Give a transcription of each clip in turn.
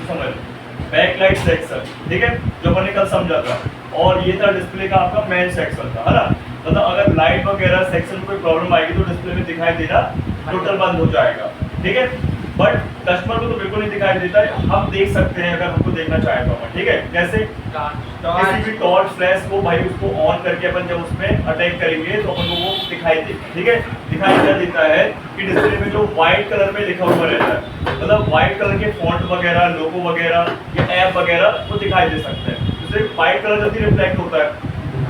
समझ लो। Back light section, ठीक है, जो अपन ने कल समझा था। और ये था डिस्प्ले का आपका मेन सेक्शन था, है ना। मतलब अगर लाइट वगैरह सेक्शन में कोई प्रॉब्लम आएगी तो डिस्प्ले में दिखाई देना टोटल बंद हो जाएगा, ठीक है। बट कस्टमर को तो बिल्कुल नहीं दिखाई देता है, हम देख सकते हैं अगर हमको देखना चाहे तो अपन, ठीक है। कैसे? किसी भी टॉर्च फ्लैश को भाई उसको ऑन करके अपन जब उसमें अटैक करेंगे तो अपन को वो दिखाई देगा, ठीक है। दिखाई क्या देता है कि डिस्प्ले में जो व्हाइट कलर में लिखा हुआ रहता है, मतलब व्हाइट कलर के फॉन्ट वगैरह, लोगो वगैरह या ऐप वगैरह वो दिखाई दे सकते हैं, जिससे व्हाइट कलर जल्दी रिफ्लेक्ट होता है,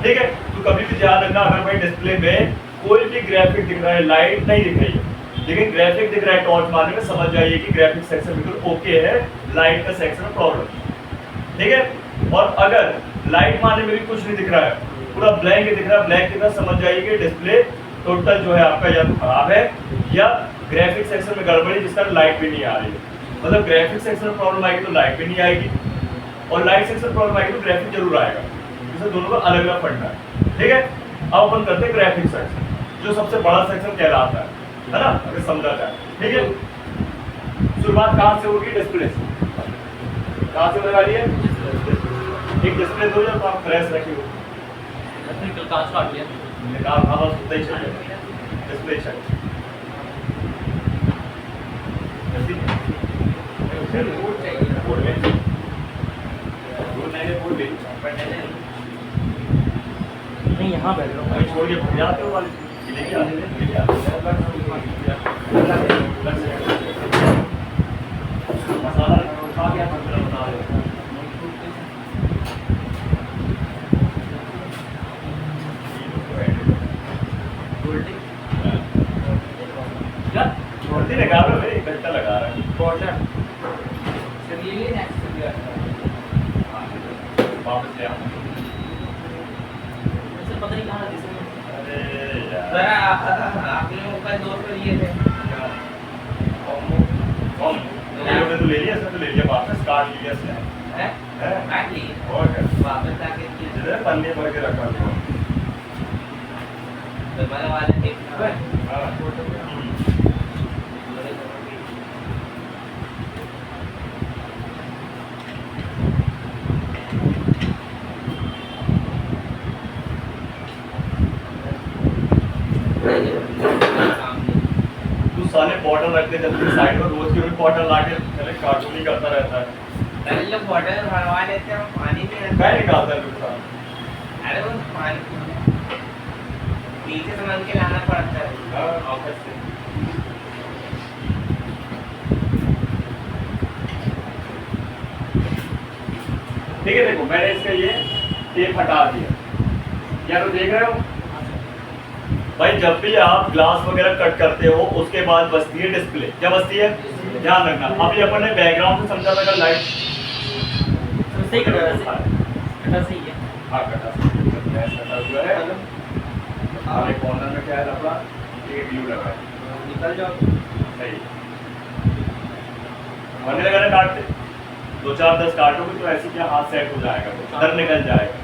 ठीक है। तो कभी भी ध्यान रखना, अगर भाई डिस्प्ले में कोई भी ग्राफिक दिख रहा है, लाइट नहीं दिख रही है लेकिन ग्राफिक दिख रहा है टॉर्च मारने में, समझ जाइए कि ग्राफिक सेक्शन बिल्कुल ओके है, लाइट का सेक्शन में प्रॉब्लम, ठीक है। और अगर लाइट मारने में भी कुछ नहीं दिख रहा है, पूरा ब्लैंक दिख रहा है, ब्लैक दिख रहा है, समझ जाइए कि डिस्प्ले टोटल जो है आपका या तो खराब है या ग्राफिक सेक्शन में गड़बड़ी, जिसका लाइट भी नहीं आ रही है। मतलब ग्राफिक सेक्शन में प्रॉब्लम आएगी तो लाइट भी नहीं आएगी, और लाइट सेक्शन प्रॉब्लम आएगी तो ग्राफिक जरूर आएगा। इसे दोनों का अलग अलग फंडा है, ठीक है। अब अपन करते हैं ग्राफिक सेक्शन, जो सबसे बड़ा सेक्शन कहलाता है ना, अगर समझा जाए, ठीक है। शुरुआत कहाँ से होगी? डिस्प्ले से। कहाँ से लगा लिए? एक डिस्प्ले दो जब आप फ्रेश रखे हो, कांच काट लिया, निकाल हाँ बस उतना ही चाहिए, डिस्प्ले चाहिए। बोर्ड चाहिए, बोर्ड में बोर्ड नहीं, बोर्ड नहीं यहाँ बैठ लो, नहीं छोड़ के भूल जाते हो वाले लेके आते मसाला खा गया मतलब बता रहे हो। छोड़ती लगा रहा है, 1 घंटा लगा रहा है बॉर्डर चलिए नेक्स्ट दिया वापस ले आओ। मुझे पता नहीं कहाँ दिसे अरे जरा आपने ऊपर दोस्त को लिए थे कौन तो ले लिया, इसने तो ले लिया, वापस काट लिया इसने, हैं है काट लिए और क्या वापस आके किए इधर पन्ने भर के रखा था। दोबारा वाले टेप साले बॉटल रखते जल्दी साइड में, रोज की रोज बॉटल लाके पहले कार्टून ही करता रहता है। पहले लोग बॉटल भरवा लेते हैं, पानी नहीं रहता मैं निकालता है नुकसान। अरे वो पानी नीचे से मन के लाना पड़ता है ऑफिस से। ठीक है, देखो मैंने इसका ये टेप हटा दिया, क्या तो देख रहे हो भाई, जब भी आप ग्लास वगैरह कट करते हो उसके बाद बचती है डिस्प्ले, क्या बचती है? ध्यान रखना। अभी अपन ने बैकग्राउंड से समझा था लाइट सही कटा सही है, हाँ कटा हुआ है, और एक कॉर्नर में क्या है अपना ये ब्लू लगा है, निकल जाओ सही बनने लगा ना, काटते 2-4-10 काटोगे तो ऐसे क्या हाथ सेट हो जाएगा, डर निकल जाएगा।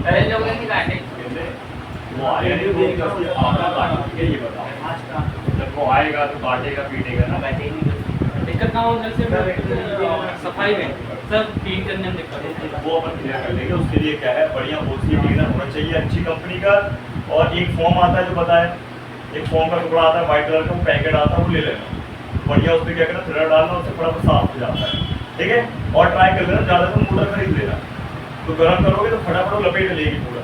पहले लोग नहीं काटे वो आएगा नहीं, वो आपका काटेगा, ये बताओ जब वो आएगा तो काटेगा पीटेगा ना, दिक्कत ना हो जैसे सफाई में सब क्लीन करने में दिक्कत होती है, वो अपन क्लियर कर लेंगे। उसके लिए क्या है, बढ़िया मोस्टली क्लीनर होना चाहिए अच्छी कंपनी का, और एक फोम आता है जो बताया, एक फोम का टुकड़ा आता है व्हाइट कलर का, वो पैकेट आता है, वो ले लेना बढ़िया, उसमें क्या करना थ्रेड डालना, उससे फटाफट साफ हो जाता है, ठीक है। और ट्राई कर लेना ज़्यादा से मोटर खरीद लेना, तो गर्म करोगे तो फटाफट वो लपेट लेगी पूरा,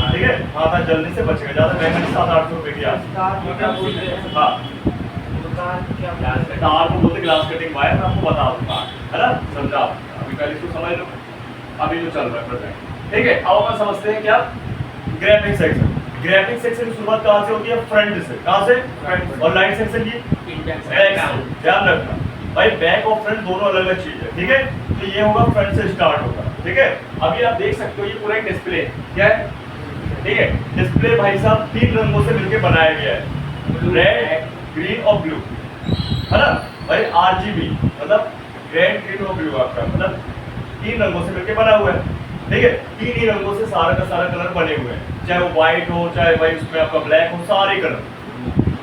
ठीक है। हाँ जल्दी से बचेगा, ज़्यादा महंगा नहीं, 700-800 रुपये की आती। हाँ तार को बोलते ग्लास कटिंग वायर, मैं आपको बता दूंगा, है ना, समझा। अभी पहले इसको समझ लो, अभी जो चल रहा है प्रेजेंट, ठीक है। अब अपन समझते हैं क्या, ग्राफिक सेक्शन। ग्राफिक सेक्शन की शुरुआत कहाँ से होती है? फ्रंट से। कहाँ से? फ्रंट। और लाइट सेक्शन की बैक से। ध्यान रखना भाई, बैक और फ्रंट दोनों अलग अलग चीज है, ठीक है। तो ये होगा फ्रंट से स्टार्ट होगा, ठीक है। अभी आप देख सकते हो ये पूरा एक डिस्प्ले क्या है, ठीक है। डिस्प्ले भाई साहब 3 रंगों से मिलकर बनाया गया है, रेड, ग्रीन और ब्लू, है ना भाई। RGB मतलब रेड, ग्रीन और ब्लू, आपका मतलब 3 रंगों से मिलकर बना हुआ है, ठीक है। 3 ही रंगों से सारा का सारा कलर बने हुए हैं, चाहे वो व्हाइट हो, चाहे भाई उसमें आपका ब्लैक हो, सारे कलर,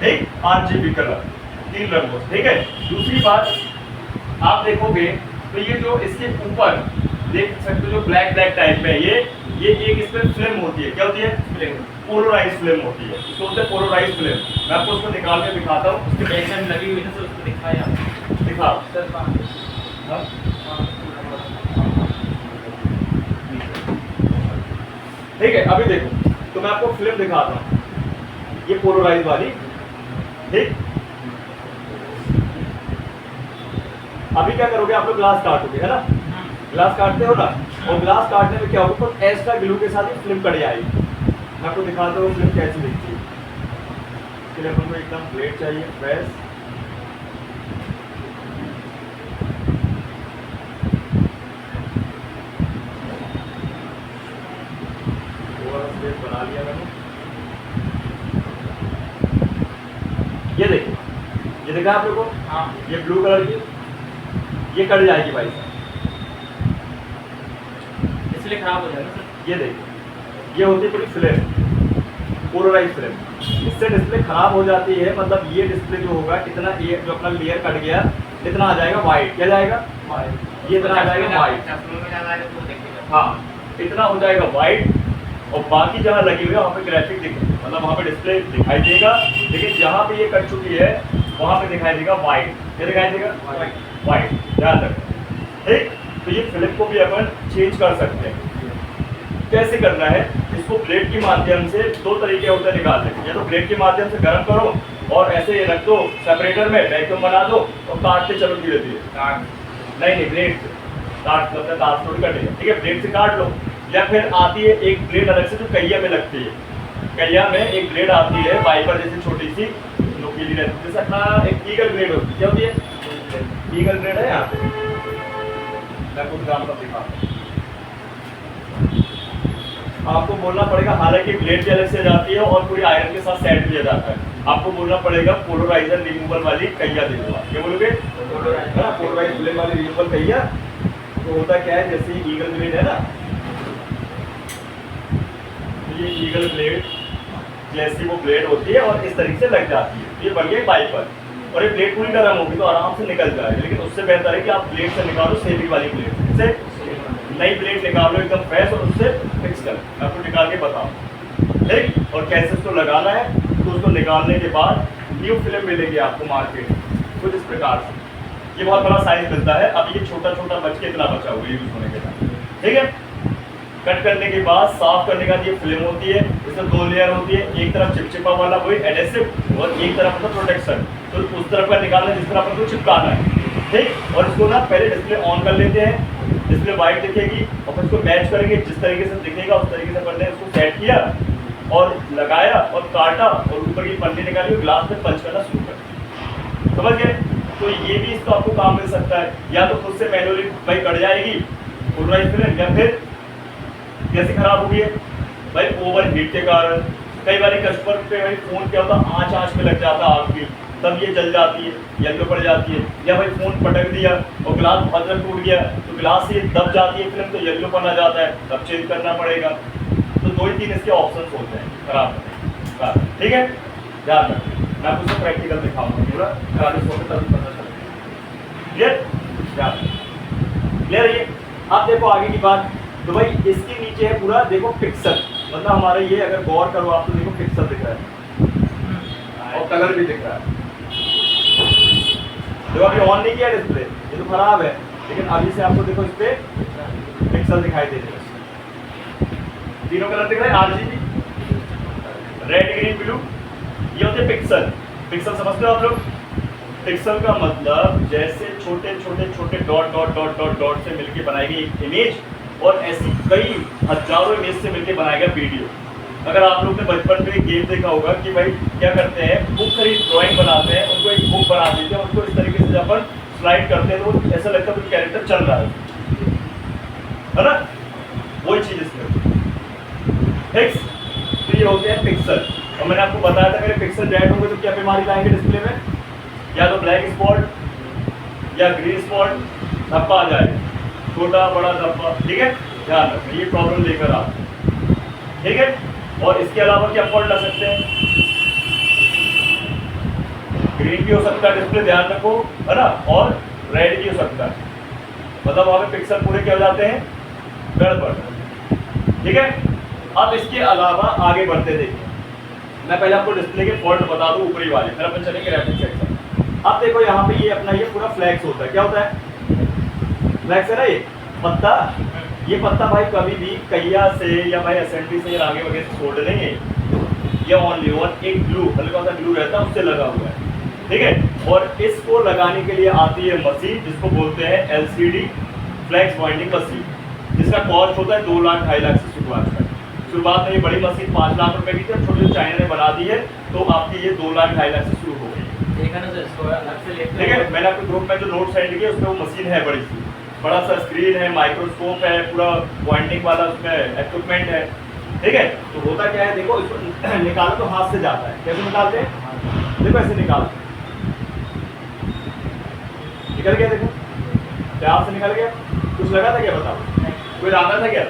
ठीक। RGB कलर 3 रंगों से, ठीक है। दूसरी बात आप देखोगे तो ये जो इसके ऊपर देख सकते हो जो ब्लैक ब्लैक टाइप में ये एक इसमें फिल्म होती है, क्या होती है? फिल्म, पोलराइज फिल्म होती है, तो होता है पोलराइज फिल्म। मैं आपको उसको निकाल के दिखाता हूँ। उसकी बैकग्राउंड लगी हुई है ना, तो उसको दिखाया दिखा। सर। हाँ? ठीक है, अभी देखो तो मैं आपको फिल्म दिखाता हूँ, ये पोलराइज वाली। ठीक, अभी क्या करोगे आप लोग? ग्लास काटोगे, है ना? ग्लास काटते हो ना, और ग्लास काटने में क्या होगा, कुछ एक्स्ट्रा ग्लू के साथ ही फिल्म कट जाएगी। मैं आपको दिखाता हूँ फिल्म कैसी दिखती है। इसके लिए अपन को एकदम ब्लेड चाहिए, फ्रेश। ब्लेड बना लिया मैंने। ये देखो, ये देखा आप लोगों को? हाँ, ये ब्लू कलर की, ये कट जाएगी भाई साहब, इसलिए खराब हो जाएगा सर। ये देखो, ये होती है पूरी फिल्म, पोलराइज फिल्म। इससे डिस्प्ले खराब हो जाती है, मतलब ये डिस्प्ले जो होगा इतना, ये जो अपना लेयर कट गया इतना आ जाएगा वाइट। क्या जाएगा? ये इतना आ जाएगा वाइट। हाँ, इतना हो जाएगा वाइट, और बाकी जहाँ लगी हुई है वहाँ पे ग्राफिक दिखेगा, मतलब वहाँ पे डिस्प्ले दिखाई देगा, लेकिन जहाँ पे ये कट चुकी है वहाँ पे दिखाई देगा वाइट। क्या दिखाई देगा? वाइट। ध्यान रखना। ठीक, तो ये फिल्म को भी अपन चेंज कर सकते हैं। कैसे करना है? इसको ब्लेड के माध्यम से, दो तरीके होते हैं निकालने के। या तो ब्लेड के माध्यम से गर्म करो और ऐसे ये रख दो सेपरेटर में, वैक्यूम बना दो और काटते चलो धीरे धीरे। नहीं, ब्लेड से काट, मतलब दांत थोड़ी कटेगा। ठीक है, ब्लेड से काट लो। या फिर आती है एक ब्लेड अलग से जो कहिया में लगती है, कहिया में एक ब्लेड आती है वाइपर जैसी छोटी सी, नुकीली रहती है, जैसे अपना एक ईगल ब्लेड होती है। क्या होती है? ईगल ब्लेड है यहाँ पे, मैं कुछ काम का दिखाता हूँ। आपको बोलना पड़ेगा, हालांकि ब्लेड भी अलग से जाती है और पूरी आयरन के साथ सेट किया जाता है। आपको बोलना पड़ेगा पोलराइजर रिमूवल वाली कहिया दे दो। क्या बोलोगे? पोलराइज ब्लेड वाली रिमूवल कहिया। तो होता क्या है, जैसे ईगल ब्लेड है ना, ये ईगल ब्लेड जैसी वो ब्लेड होती है और इस तरीके से लग जाती है, ये बन गई वाइपर। और ये ब्लेड पूरी गर्म होगी तो आराम से निकल जाएगी, लेकिन उससे बेहतर है कि आप ब्लेड से निकालो सेविंग वाली ब्लेड से, नई ब्लेड निकालो एकदम फ्रेश और उससे फिक्स कर। मैं आपको निकाल के बताऊँ। ठीक, और कैसे उसको लगाना है, तो उसको निकालने के बाद न्यू फिल्म मिलेगी आपको मार्केट में कुछ इस प्रकार से। ये बहुत बड़ा साइज मिलता है, अब ये छोटा छोटा बच के इतना बचा हुआ यूज होने के बाद। ठीक है, कट करने के बाद साफ करने का ये फिल्म होती है, इसमें दो लेयर होती है, एक तरफ चिपचिपा वाला वही एडेसिव और एक तरफ का प्रोटेक्शन। तो उस तरफ का निकालना जिस तरफ को चिपकाना है। ठीक, और इसको ना पहले डिस्प्ले ऑन कर लेते हैं, डिस्प्ले वाइट दिखेगी और फिर इसको मैच करेंगे, जिस तरीके से दिखेगा उस तरीके से करने। उसको सेट किया और लगाया और काटा और ऊपर की पन्नी निकाली और ग्लास में पंच करना शुरू कर। समझ गए? तो ये भी इसको आपको काम मिल सकता है, या तो खुद से मैनुअली भाई कट जाएगी पोलराइज फिल्म, या फिर कैसे खराब होगी है भाई, ओवर हीट के कारण। कई बार कस्टमर पे भाई फोन क्या होता, आँच में लग जाता है आग की, तब ये जल जाती है, येलो पड़ जाती है। या भाई फोन पटक दिया और ग्लास बहुत जल्द टूट गया तो ग्लास से दब जाती है फिल्म, तो येलो पन आ जाता है, तब चेंज करना पड़ेगा। तो दो ही तीन इसके ऑप्शंस होते हैं खराब होने का। ठीक है, ध्यान रखें। मैं आपको सब प्रैक्टिकल दिखाऊंगा पूरा, क्लियर? क्लियर? ये आप देखो आगे की बात, तो भाई इसके नीचे है पूरा देखो पिक्सल, मतलब हमारे ये अगर गौर करो आप तो देखो पिक्सल दिख रहा है और कलर भी दिख रहा है। देखो अभी ऑन नहीं किया डिस्प्ले, ये तो खराब है, लेकिन अभी से आपको देखो इस पे पिक्सल दिखाई दे रहे हैं। तीनों कलर दिख रहे हैं, RGB, रेड, ग्रीन, ब्लू, ये होते पिक्सल। पिक्सल समझते हो आप लोग? पिक्सल का मतलब जैसे छोटे छोटे छोटे dot dot dot dot dot से मिलके बनाई गई एक इमेज, और ऐसी कई हजारों इमेज से मिलके बनाया गया वीडियो। अगर आप लोग ने बचपन में एक गेम देखा होगा कि भाई क्या करते हैं, बुक खरीद ड्राइंग बनाते हैं, उनको एक बुक बना देते हैं, उनको इस तरीके से जब अपन स्लाइड करते हैं तो ऐसा लगता है कोई कैरेक्टर चल रहा है ना? वही चीज इसमें फिक्स। तो ये होते हैं पिक्सल। और मैंने आपको बताया था मेरे पिक्सल डेड होंगे तो क्या बीमारी लाएंगे डिस्प्ले में, या तो ब्लैक स्पॉट या ग्रीन स्पॉट, धब्बा आ जाएगा, छोटा बड़ा धब्बा। ठीक है, ध्यान रखना, ये प्रॉब्लम लेकर आप। ठीक है, और इसके अलावा क्या फॉल्ट ला सकते हैं? ग्रीन भी हो सकता है डिस्प्ले, ध्यान रखो, है ना, और रेड भी हो सकता है। मतलब वहाँ पे पिक्सल पूरे क्या हो जाते हैं, गड़बड़। ठीक है, अब इसके अलावा आगे बढ़ते देखिए, मैं पहले आपको डिस्प्ले के फॉल्ट बता दूं ऊपरी वाले, फिर अपन चलेंगे ग्राफिक्स सेक्शन। अब देखो यहाँ पे ये अपना ये पूरा फ्लैक्स होता है, क्या होता है, फ्लैक्स है ना ये पत्ता। ये पत्ता भाई कभी भी कैया से या भाई एसएनटी से या आगे वगैरह से छोड़ देंगे, ये ओनली और एक ग्लू, हल्का सा ग्लू रहता है उससे लगा हुआ है। ठीक है, और इसको लगाने के लिए आती है मशीन जिसको बोलते हैं एलसीडी फ्लैक्स पॉइंटिंग मशीन, जिसका कॉस्ट होता है 2 लाख 2.5 लाख से शुरुआत है। शुरुआत में ये बड़ी मशीन 5 लाख रुपए की थी, अब छोटे चाइना ने बना दी है तो आपकी ये 2 लाख 2.5 लाख से शुरू हो गई। देखा ना सर, इसको अलग से लेते ठीक है, मैंने आपके ग्रुप में जो नोट सेंड किया उसमें वो मशीन है बड़ी सी, बड़ा सा स्क्रीन है, माइक्रोस्कोप है, पूरा पॉइंटिंग वाला उसमें इक्विपमेंट है। ठीक है, तो होता क्या है देखो, इसको निकालो तो हाथ से जाता है, कैसे निकालते हैं, देखो ऐसे निकालते हैं, निकल गया, देखो क्या हाथ से निकल गया, कुछ लगा था क्या, बताओ कोई लाना था क्या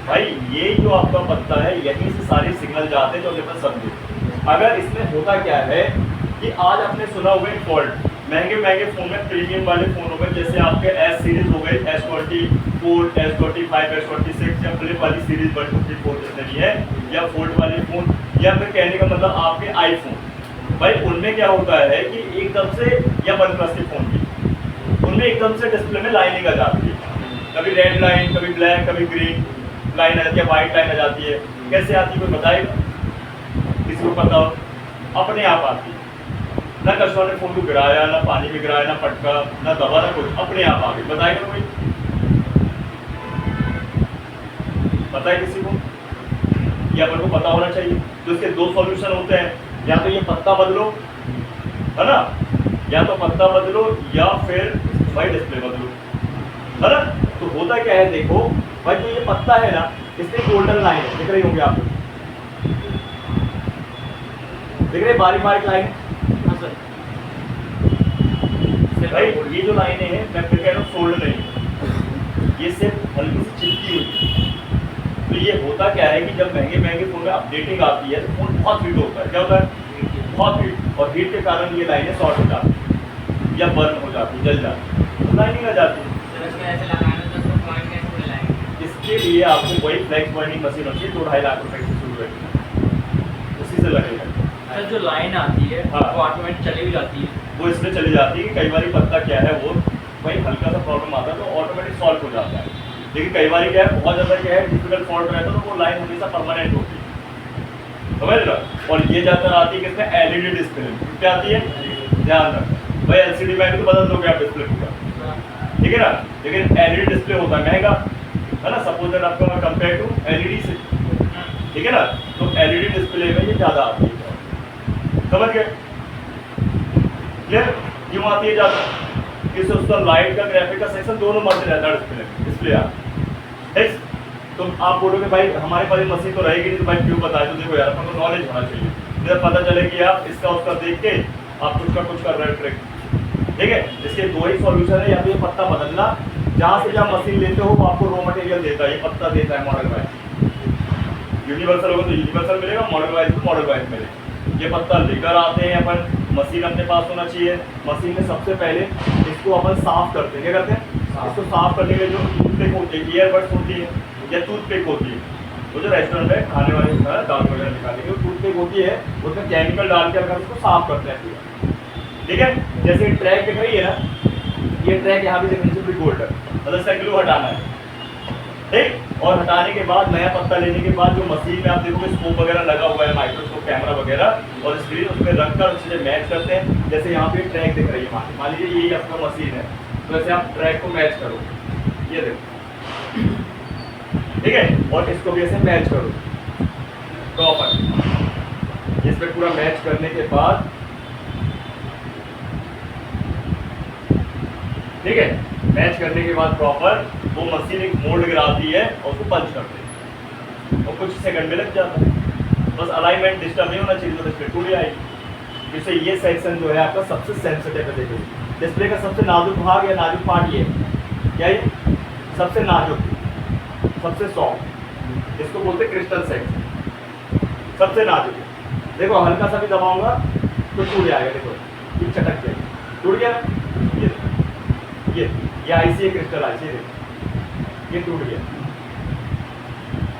भाई। ये जो आपका पत्ता है यहीं से सारे सिग्नल जाते हैं जो अपने पास समझे। अगर इसमें होता क्या है कि आज आपने सुना होगा एक फॉल्ट, महंगे फोन में, प्रीमियम वाले फोनों में, जैसे आपके एस सीरीज हो गई, S24, S25, S26 या फ्लिप वाली सीरीज 154 जितने भी है, या फोल्ड वाले फोन, या फिर कहने का मतलब आपके आईफोन, भाई उनमें क्या होता है कि एकदम से, या वन प्लस के फोन भी, उनमें एकदम से डिस्प्ले में लाइनिंग आ जाती है, कभी रेड लाइन, कभी ब्लैक, कभी ग्रीन लाइन आ जाती है, व्हाइट लाइन आ जाती है। कैसे आती है कोई बताएगा, किसी को पता हो, अपने आप आती है, ना कस्टमर ने फोन को गिराया, ना पानी में गिराया, ना पटका, ना दबा, ना कुछ, अपने आप आ गई। बताएगा कोई, पता है किसी को, ये अपन को पता होना चाहिए। तो इसके 2 सॉल्यूशन होते हैं, या तो ये पत्ता बदलो, है ना, या तो पत्ता बदलो या फिर भाई डिस्प्ले बदलो, है ना। तो होता क्या है देखो भाई, जो ये पत्ता है ना, इसमें गोल्डन लाइन है, दिख रही होंगी आपको, दिख रही बारीक बारीक लाइन। हाँ सर, भाई ये जो लाइनें हैं, मैं फिर कह रहा हूँ सोल्ड नहीं, ये सिर्फ हल्की सी चिपकी हुई है। तो ये होता क्या है कि जब महंगे फोन में अपडेटिंग आती है तो फोन बहुत हीट होता है, क्या होता है, बहुत हीट, और हीट के कारण ये लाइनें शॉर्ट हो जाती है या बर्न हो जाती है, जल जाती है, लाइनिंग आ जाती है। सर इसमें ऐसे लगाना तो उसको पॉइंट कैसे मिलाएंगे? इसके लिए आपको वही फ्लैक्स पॉइंटिंग मशीन होती है, 2-2.5 लाख रुपए से शुरू है, उसी से लगेगा। सर जो लाइन आती है हाँ। वो ऑटोमेटिक चली भी जाती है, वो इसमें चली जाती है कि कई बार पत्ता क्या है वो भाई हल्का सा प्रॉब्लम आता है तो ऑटोमेटिक सॉल्व हो जाता है, लेकिन कई बार क्या है बहुत ज़्यादा क्या है डिफिकल्ट फॉल्ट रहता है तो वो लाइन हमेशा परमानेंट होती है, समझ रहा। और ये ज़्यादातर आती है किसमें, एलईडी डिस्प्ले में, क्या आती है, ध्यान रखना भाई, एलसीडी में तो बदल दोगे आप डिस्प्ले पूरा, ठीक है ना, लेकिन एलईडी डिस्प्ले होता है महंगा, है ना, सपोज दैट आपका कंपेयर टू एलईडी से, ठीक है ना, तो एलईडी डिस्प्ले में ये ज़्यादा आती है, समझ गए, क्लियर, क्यों आती है ज़्यादा, इससे उसका लाइट का ग्राफिक का सेक्शन दोनों मर्ज रहता है डिस्प्ले आप, ठीक। तो आप बोलोगे भाई हमारे पास मशीन तो रहेगी नहीं, तो भाई क्यों बताए, तो देखो यार अपन को नॉलेज होना चाहिए, जब पता चले कि आप इसका उसका देख के आप कुछ का कुछ कर रहे हैं ट्रिक, ठीक है। इसके 2 ही सॉल्यूशन है, या तो ये पत्ता बदलना, जहाँ से जहाँ मशीन लेते हो वो आपको रॉ मटेरियल देता है, ये पत्ता देता है मॉडल वाइज, यूनिवर्सल होगा तो यूनिवर्सल मिलेगा, मॉडल वाइज तो मॉडल वाइज मिलेगा। ये पत्ता लेकर आते हैं अपन, मशीन अपने पास होना चाहिए, मशीन में सबसे पहले इसको अपन साफ करते हैं, क्या करते हैं, इसको साफ करने के लिए जो टूथपिक होती है, ईयरबड्स होती है या टूथपिक होती है, वो जो रेस्टोरेंट में खाने वाले दाल वगैरह निकालने की टूथपिक होती है, उसमें केमिकल डाल के अगर उसको साफ करते हैं पूरा, ठीक है। जैसे ट्रैक दिख रही है ना, ये ट्रैक यहाँ भी देखने से पूरी गोल्ड है, मतलब इसका ग्लू हटाना है, ठीक। और हटाने के बाद नया पत्ता लेने के बाद जो मशीन में आप देखोगे स्कोप वगैरह लगा हुआ है, माइक्रोस्कोप कैमरा वगैरह, और स्क्रीन उसमें रखकर चीज़ें मैच करते हैं। जैसे यहाँ पे ट्रैक दिख रही है, मान लीजिए यही आपका मशीन है, तो ऐसे आप ट्रैक को मैच करो, ये देखो, ठीक है, और इसको भी ऐसे मैच करो प्रॉपर। इसमें पूरा मैच करने के बाद, ठीक है, मैच करने के बाद प्रॉपर वो मशीन एक मोल्ड गिराती है और उसको पंच करते हैं, और कुछ सेकंड में लग जाता है, बस अलाइनमेंट डिस्टर्ब नहीं होना चाहिए तो डिस्प्ले टूट जाएगी। जिससे ये सेक्शन जो है आपका सबसे सेंसिटिव है, देखो डिस्प्ले का सबसे नाजुक भाग या नाजुक पार्ट ये क्या, ये सबसे नाजुक, सबसे सॉफ्ट, इसको बोलते हैं क्रिस्टल सेक्शन, सबसे नाजुक। देखो हल्का सा भी दबाऊंगा तो टूट जाएगा, देखो ये चटक गया, टूट गया, ये आईसी क्रिस्टल आईसी ये टूट गया,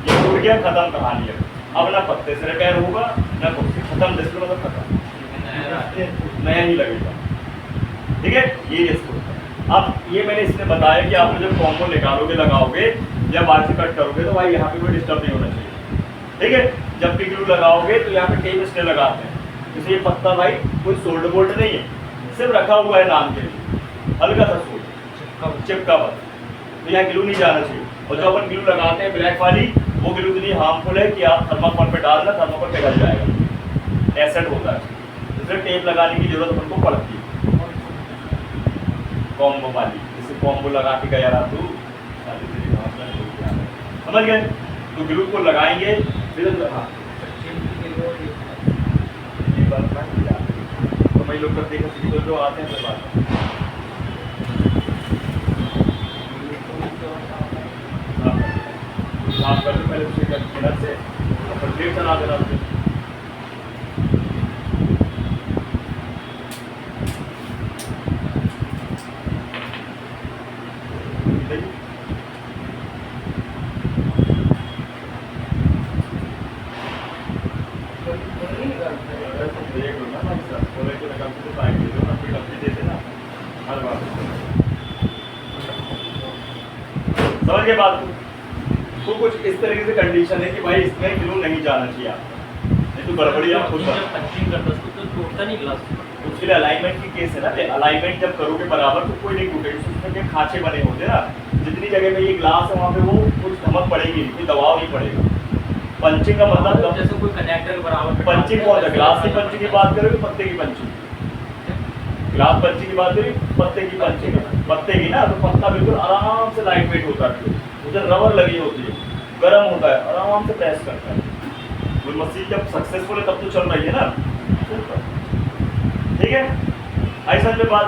ये टूट गया, खत्म कहानी है। अब ना पत्ते से रिपेयर होगा ना कुछ, खत्म डिस्प्ले मतलब खत्म, नया ही लगेगा। ठीक है, ये इसको अब ये मैंने इसने बताया कि आप जब कॉम्बो निकालोगे लगाओगे या बाहर से कट करोगे तो भाई यहाँ पे कोई डिस्टर्ब नहीं होना चाहिए। ठीक है, जब भी ग्लू लगाओगे तो यहाँ पे टेप इसलिए लगाते हैं, जैसे ये पत्ता भाई कोई सोल्ड बोल्ट नहीं है, सिर्फ रखा हुआ है नाम के लिए, हल्का सा सोल्ड चिपका बस, तो यहाँ ग्लू नहीं जाना चाहिए। और जो अपन ग्लू लगाते हैं ब्लैक वाली, वो ग्लू इतनी हार्मफुल है कि आप थर्माकोल पे डालना, थर्माकोल पिघल जाएगा, एसिड होता है, इसलिए टेप लगाने की जरूरत अपन को पड़ती है। कॉम्बो वाली, जैसे कॉम्बो लगा के गया रहा तू, समझ गए? तो ग्लू को लगाएंगे फिर हाँ तो मैं लोग करते हैं जो आते हैं बात आप कर पहले उसके मिनट से फिर चला देना। समझ के बाद तो कुछ इस तरीके से कंडीशन है कि भाई इसमें ग्लू नहीं जाना चाहिए आपको, नहीं तो गड़बड़ी आप खुद पंचिंग करता तो टूटता नहीं ग्लास। उसके लिए अलाइनमेंट की केस है ना, अलाइनमेंट जब करोगे बराबर तो कोई नहीं टूटेगा, उसमें के खांचे बने होते हैं ना, जितनी जगह पे ये ग्लास है वहाँ पे वो कुछ धमक पड़ेगी, कोई दबाव नहीं पड़ेगा। पंचिंग का मतलब जैसे कोई कनेक्टर बराबर पंचिंग कौन सा, ग्लास की पंचिंग की बात करोगे पत्ते की पंचिंग, ग्लास पंचिंग की बात करें पत्ते की पंचिंग, पत्ते की ना, तो पत्ता बिल्कुल आराम से लाइट वेट होता है, उधर रबर लगी होती है, गर्म होता है, आराम से प्रेस करता है। वो मशीन जब सक्सेसफुल है तब तो चल रही है ना, ठीक है। ऐसा में बात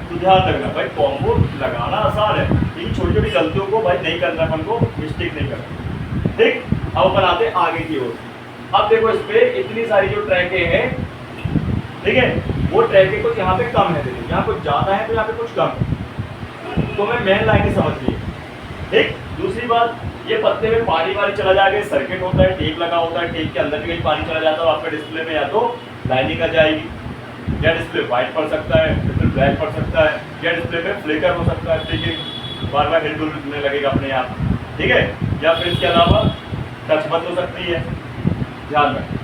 तो ध्यान रखना भाई, कॉम्बो लगाना आसान है, लेकिन छोटी छोटी गलतियों को भाई नहीं करना, अपन को मिस्टेक नहीं करना। ठीक, अब बनाते आगे की ओर। अब देखो इस पे इतनी सारी जो ट्रैकें हैं, ठीक है, वो ट्रैकें कुछ यहाँ पे कम है, देखिए यहाँ कुछ ज़्यादा है तो यहाँ पे कुछ कम है, तो मैं मेन लाइन समझ ली। ठीक, दूसरी बात, ये पत्ते में पानी वानी चला जाएगा, सर्किट होता है, टेप लगा होता है, टेप के अंदर भी कहीं पानी चला जाता है, आपके डिस्प्ले में या तो लाइनिंग आ जाएगी, या डिस्प्ले वाइट पड़ सकता है, डिस्प्ले ब्लैक पड़ सकता है, या डिस्प्ले में फ्लिकर हो सकता है, फ्लिकिंग बार बार हिल डुलने लगेगा अपने आप, ठीक है, या फिर इसके अलावा टच बंद हो सकती है, ध्यान रखें।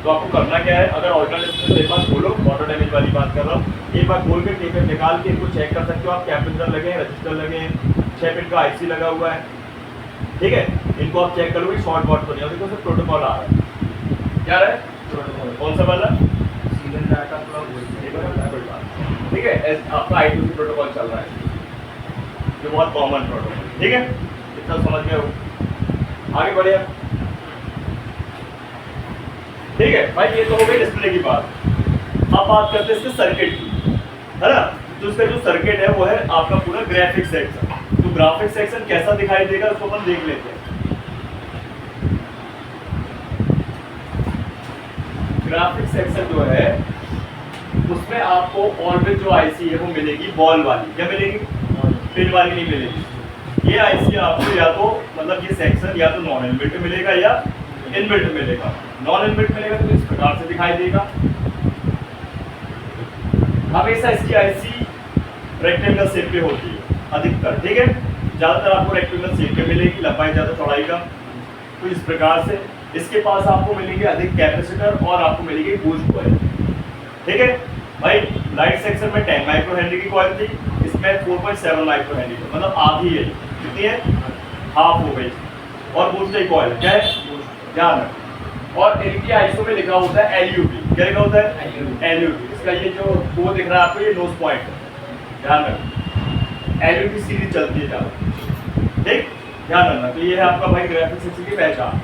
तो आपको करना क्या है, अगर ऑरिजिनल डिस्प्ले एक बार खोलो, ऑटो डैमेज वाली बात कर रहा हूँ, एक बार खोल के टेप निकाल के इनको चेक कर सकते हो आप, कैपेसिटर लगे हैं, रजिस्टर लगे हैं, 6 पिन का आईसी लगा हुआ है, ठीक है, इनको आप चेक करोगे शॉर्ट बॉट तो नहीं होगी, तो प्रोटोकॉल आ रहा है, क्या है प्रोटोकॉल, कौन सा वाला, ठीक है, आपका I2C प्रोटोकॉल चल रहा है, जो बहुत कॉमन प्रोटोकॉल, ठीक है, इतना समझ गए हो, आगे बढ़े। ठीक है भाई, ये तो हो गई डिस्प्ले की बात। अब बात करते हैं इसके सर्किट की, है ना। तो इसका जो सर्किट है वो है आपका पूरा ग्राफिक सेक्शन। तो ग्राफिक सेक्शन कैसा दिखाई देगा उसको अपन देख लेते हैं। ग्राफिक सेक्शन जो है उसमें आपको ऑलवेज जो आईसी है वो मिलेगी बॉल वाली, क्या मिलेगी, पिन वाली नहीं मिलेगी। ये आईसी आपको या तो मतलब ये सेक्शन या तो नॉन इनबिल्ट मिलेगा या इनबिल्ट मिलेगा। नॉन इनबिल्ट मिलेगा तो इस प्रकार से दिखाई देगा। हमेशा इसकी आईसी रेक्टेंगल शेप पे होती है अधिकतर, ठीक है, ज्यादातर आपको रेक्टेंगल शेप पे मिलेगी, लंबाई ज्यादा चौड़ाई कम। तो इस प्रकार से इसके पास आपको मिलेंगे अधिक कैपेसिटर और आपको मिलेगी बूस्ट कॉइल, ठीक है भाई। लाइट सेक्शन में 10 माइक्रो हेनरी की कॉइल थी, इसमें 4.7 माइक्रो हेनरी, मतलब आधी है, कितनी है, हाफ हो गई। और बूस्ट कॉइल क्या है, ध्यान रखें। और इनकी आईसो में लिखा होता है LUB, क्या लिखा होता है, LUB। इसका ये जो वो दिख रहा है आपको, ये नोज पॉइंट, ध्यान रखें। LUB सीरीज चलती है ज़्यादा, ठीक, ध्यान रखना। तो ये है आपका भाई ग्राफिक सेक्शन की पहचान,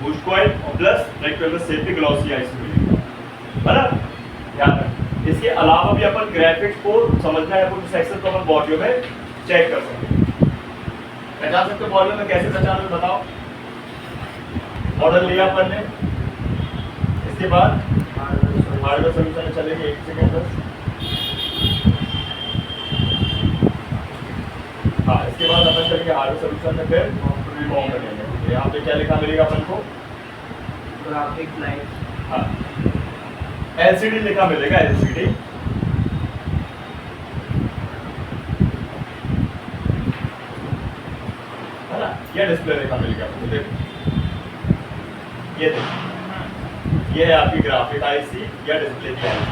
बूस्ट कॉइल और प्लस रेक्टेंगुलर शेप की ग्लॉसी आईसी मिलेगी, है ना, ध्यान रखें। इसके अलावा भी अपन ग्राफिक्स को समझना है, कुछ सेक्शन को अपन बॉडियो में चेक कर सकते हैं। पहचान सकते हो बॉडियो में, कैसे पहचान में बताओ। मॉडल लिया अपन ने, इसके बाद हार्डवेयर सॉल्यूशन में चलेंगे 1 सेकेंड बस। हाँ, इसके बाद अपन चलेंगे हार्डवेयर सॉल्यूशन में, फिर कॉम करेंगे। यहाँ पे क्या लिखा मिलेगा अपन को? Graphic light. हाँ, LCD लिखा मिलेगा, LCD। है ना, ये डिस्प्ले लिखा मिलेगा आपको। देखो ये देखो, ये है आपकी ग्राफिक आईसी या डिस्प्ले की आईसी,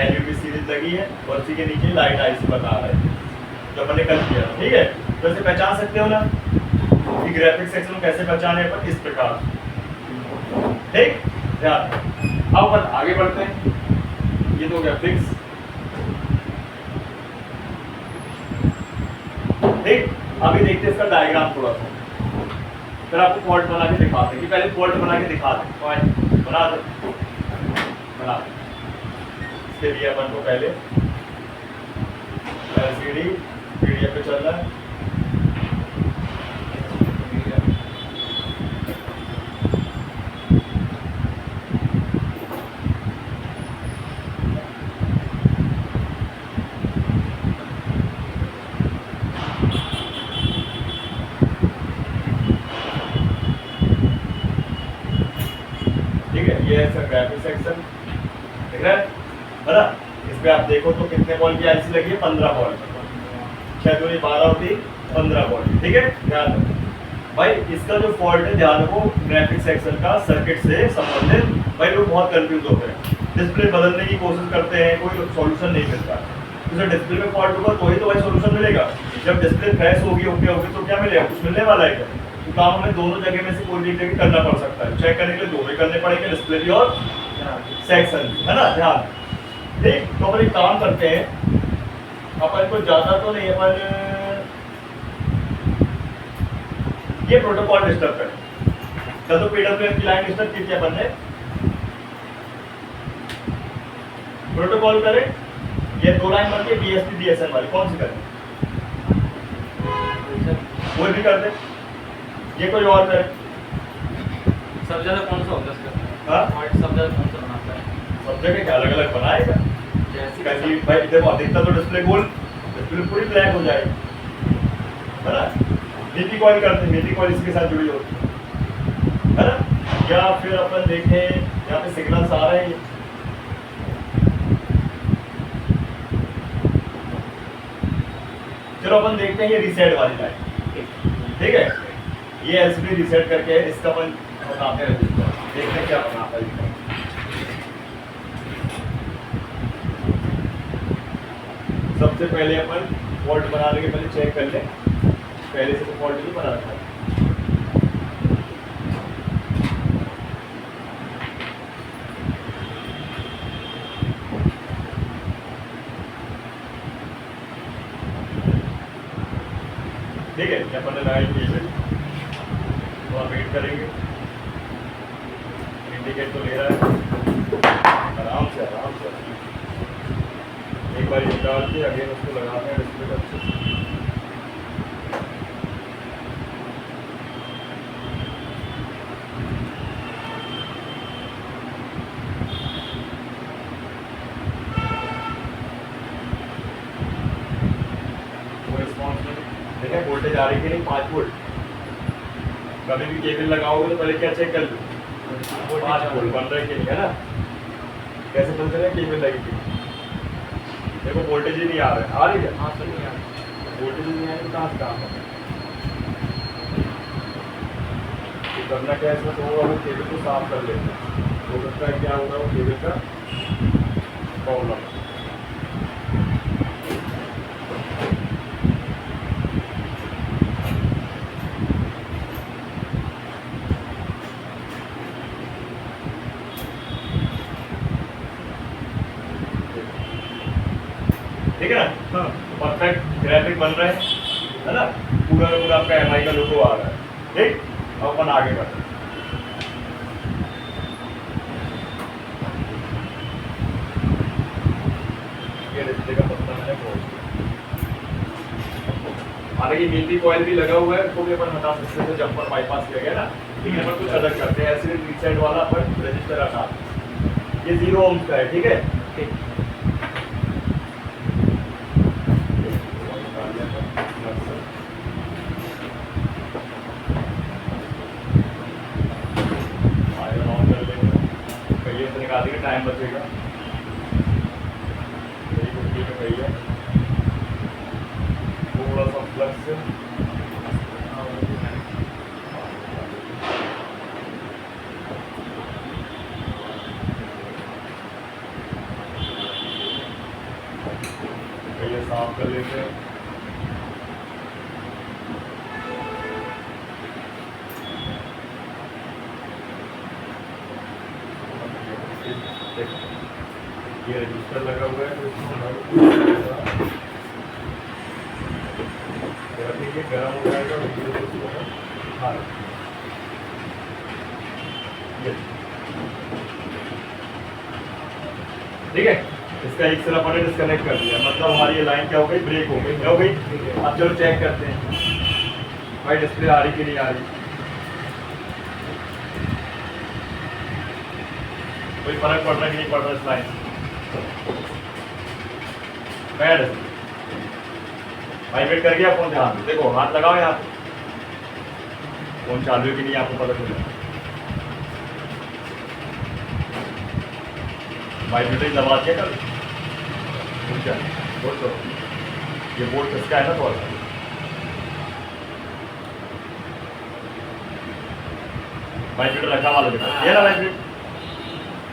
LUT सीरीज लगी है और उसी के नीचे लाइट आईसी बता रहा है जो मैंने कल किया। ठीक है, तो इसे पहचान सकते हो ना कि ग्राफिक सेक्शन को कैसे पहचाने अपन, इस प्रकार। ठीक, ध्यान। अब अपन आगे बढ़ते हैं। ये तो गया फिक्स। ठीक, अभी देखते हैं इसका डायग्राम थोड़ा सा, फिर आपको फॉल्ट बना के दिखाते हैं। कि पहले फॉल्ट बना के दिखा दें, बना दो, बना दो। इसके लिए अपन को पहले LCD PDF पे चल रहा है। ठीक है, ये है ग्राफिक सेक्शन, दिख रहा है ना? इस पे आप देखो तो कितने वोल्ट की आईसी लगी है? 15 वोल्ट। 6 दूनी 12 होती, 15 वोल्ट। ठीक है, ध्यान रखो भाई। इसका जो फॉल्ट है, ध्यान रखो, ग्राफिक सेक्शन का सर्किट से संबंधित। भाई लोग बहुत कंफ्यूज होते हैं, डिस्प्ले बदलने की कोशिश करते हैं, कोई सॉल्यूशन नहीं मिलता। तो डिस्प्ले में फॉल्ट होगा तो ही तो भाई सॉल्यूशन मिलेगा। जब डिस्प्ले क्रैश होगी, ओके होगी, तो क्या मिलेगा? कुछ मिलने वाला है क्या? तो काम हमें दोनों जगह में से कोई भी जगह करना पड़ सकता है। चेक करने के लिए दोनों करने पड़ेंगे, डिस्प्ले भी और सेक्शन भी, है ना? ध्यान। ठीक, तो अपन एक काम करते हैं, अपन को ज्यादा तो नहीं, अपन ये प्रोटोकॉल डिस्टर्ब करें। तो PWM की लाइन डिस्टर्ब की थी अपन ने, प्रोटोकॉल करें। ये 2 लाइन बनती है DSP DSN वाली, कौन सी करें? कोई भी कर दे, ये कोई और करे। सब जगह कौन सा होता है इसका? हाँ, और सब जगह कौन सा बनाता है? सब जगह क्या अलग अलग बनाएगा? जैसे कहीं भाई देखो, अधिकतर तो डिस्प्ले गोल, डिस्प्ले पूरी ब्लैक हो जाएगी, है ना? नीति कॉइल करते हैं, नीति कॉइल इसके साथ जुड़ी होती है ना? या फिर अपन देखें यहाँ पे सिग्नल्स आ रहे हैं, चलो अपन देखते हैं ये रीसेट वाली लाइन। ठीक है, ये LCD रीसेट करके है, इसका अपन बनाते हैं रजिस्टर, देखते हैं क्या बनाता है इसका। सबसे पहले अपन फॉल्ट बनाने के पहले चेक कर लें, पहले से तो फॉल्ट नहीं बना रखा है। ठीक है, अपन ने लगाई केबल, तो आप वेट करेंगे, इंडिकेट तो ले रहा है, आराम से आराम से। एक बार निकाल के अगेन उसको लगाते हैं डिस्प्ले पर अच्छे से। देखिए वोल्टेज आ रही कि नहीं, 5 वोल्ट। कभी भी केबल लगाओगे तो पहले क्या चेक कर लो, 5 वोल्ट बन रहा है कि नहीं, है ना? कैसे पता चले केबल लगी थी? देखो वोल्टेज ही नहीं आ रहा है, आ रही है? हाँ सर, नहीं आ रहा। वोल्टेज ही नहीं आया तो कहाँ से काम होगा? तो करना क्या है, इसमें तो होगा वो केबल को साफ कर लेते हैं, हो सकता है क्या होगा वो केबल का प्रॉब्लम। ठीक है ना? हाँ, परफेक्ट ग्राफिक बन रहे हैं, है ना? पूरा का पूरा आपका MI का लोगो आ रहा है। ठीक, अब अपन आगे बढ़ते हैं। ये डिस्प्ले का पत्ता मैंने खोल दिया। हालांकि नीति कॉइल भी लगा हुआ है, उसको भी अपन हटा सकते हैं, जंपर बाईपास किया गया ना। लेकिन अपन कुछ अलग करते हैं, ऐसे रीसेट वाला अपन रजिस्टर हटा, ये 0 ओम का है। ठीक है, ठीक। टाइम बचेगा। यही कुछ ठीक है भैया, थोड़ा सा फ्लक्स से भैया साफ कर लेते हैं। ये रजिस्टर लगा हुआ है तो ठीक है, गर्म हो जाएगा। हाँ ठीक है, इसका एक सिरा पड़े डिस्कनेक्ट कर दिया, मतलब हमारी ये लाइन क्या हो गई, ब्रेक हो गई। क्या हो गई? अब चलो चेक करते हैं भाई डिस्प्ले आ रही कि नहीं आ रही। कोई फर्क पड़ रहा है कि नहीं पड़ रहा इस लाइन से? बैड वाइब्रेट कर गया फोन, ध्यान देखो, हाथ लगाओ यहाँ पे, फोन चालू है कि नहीं आपको पता चल रहा। वाइब्रेटर दबा दिया कर, बोल दो। ये बोर्ड किसका है ना, थोड़ा सा वाइब्रेटर रखा वाला देखो, ये ना वाइब्रेट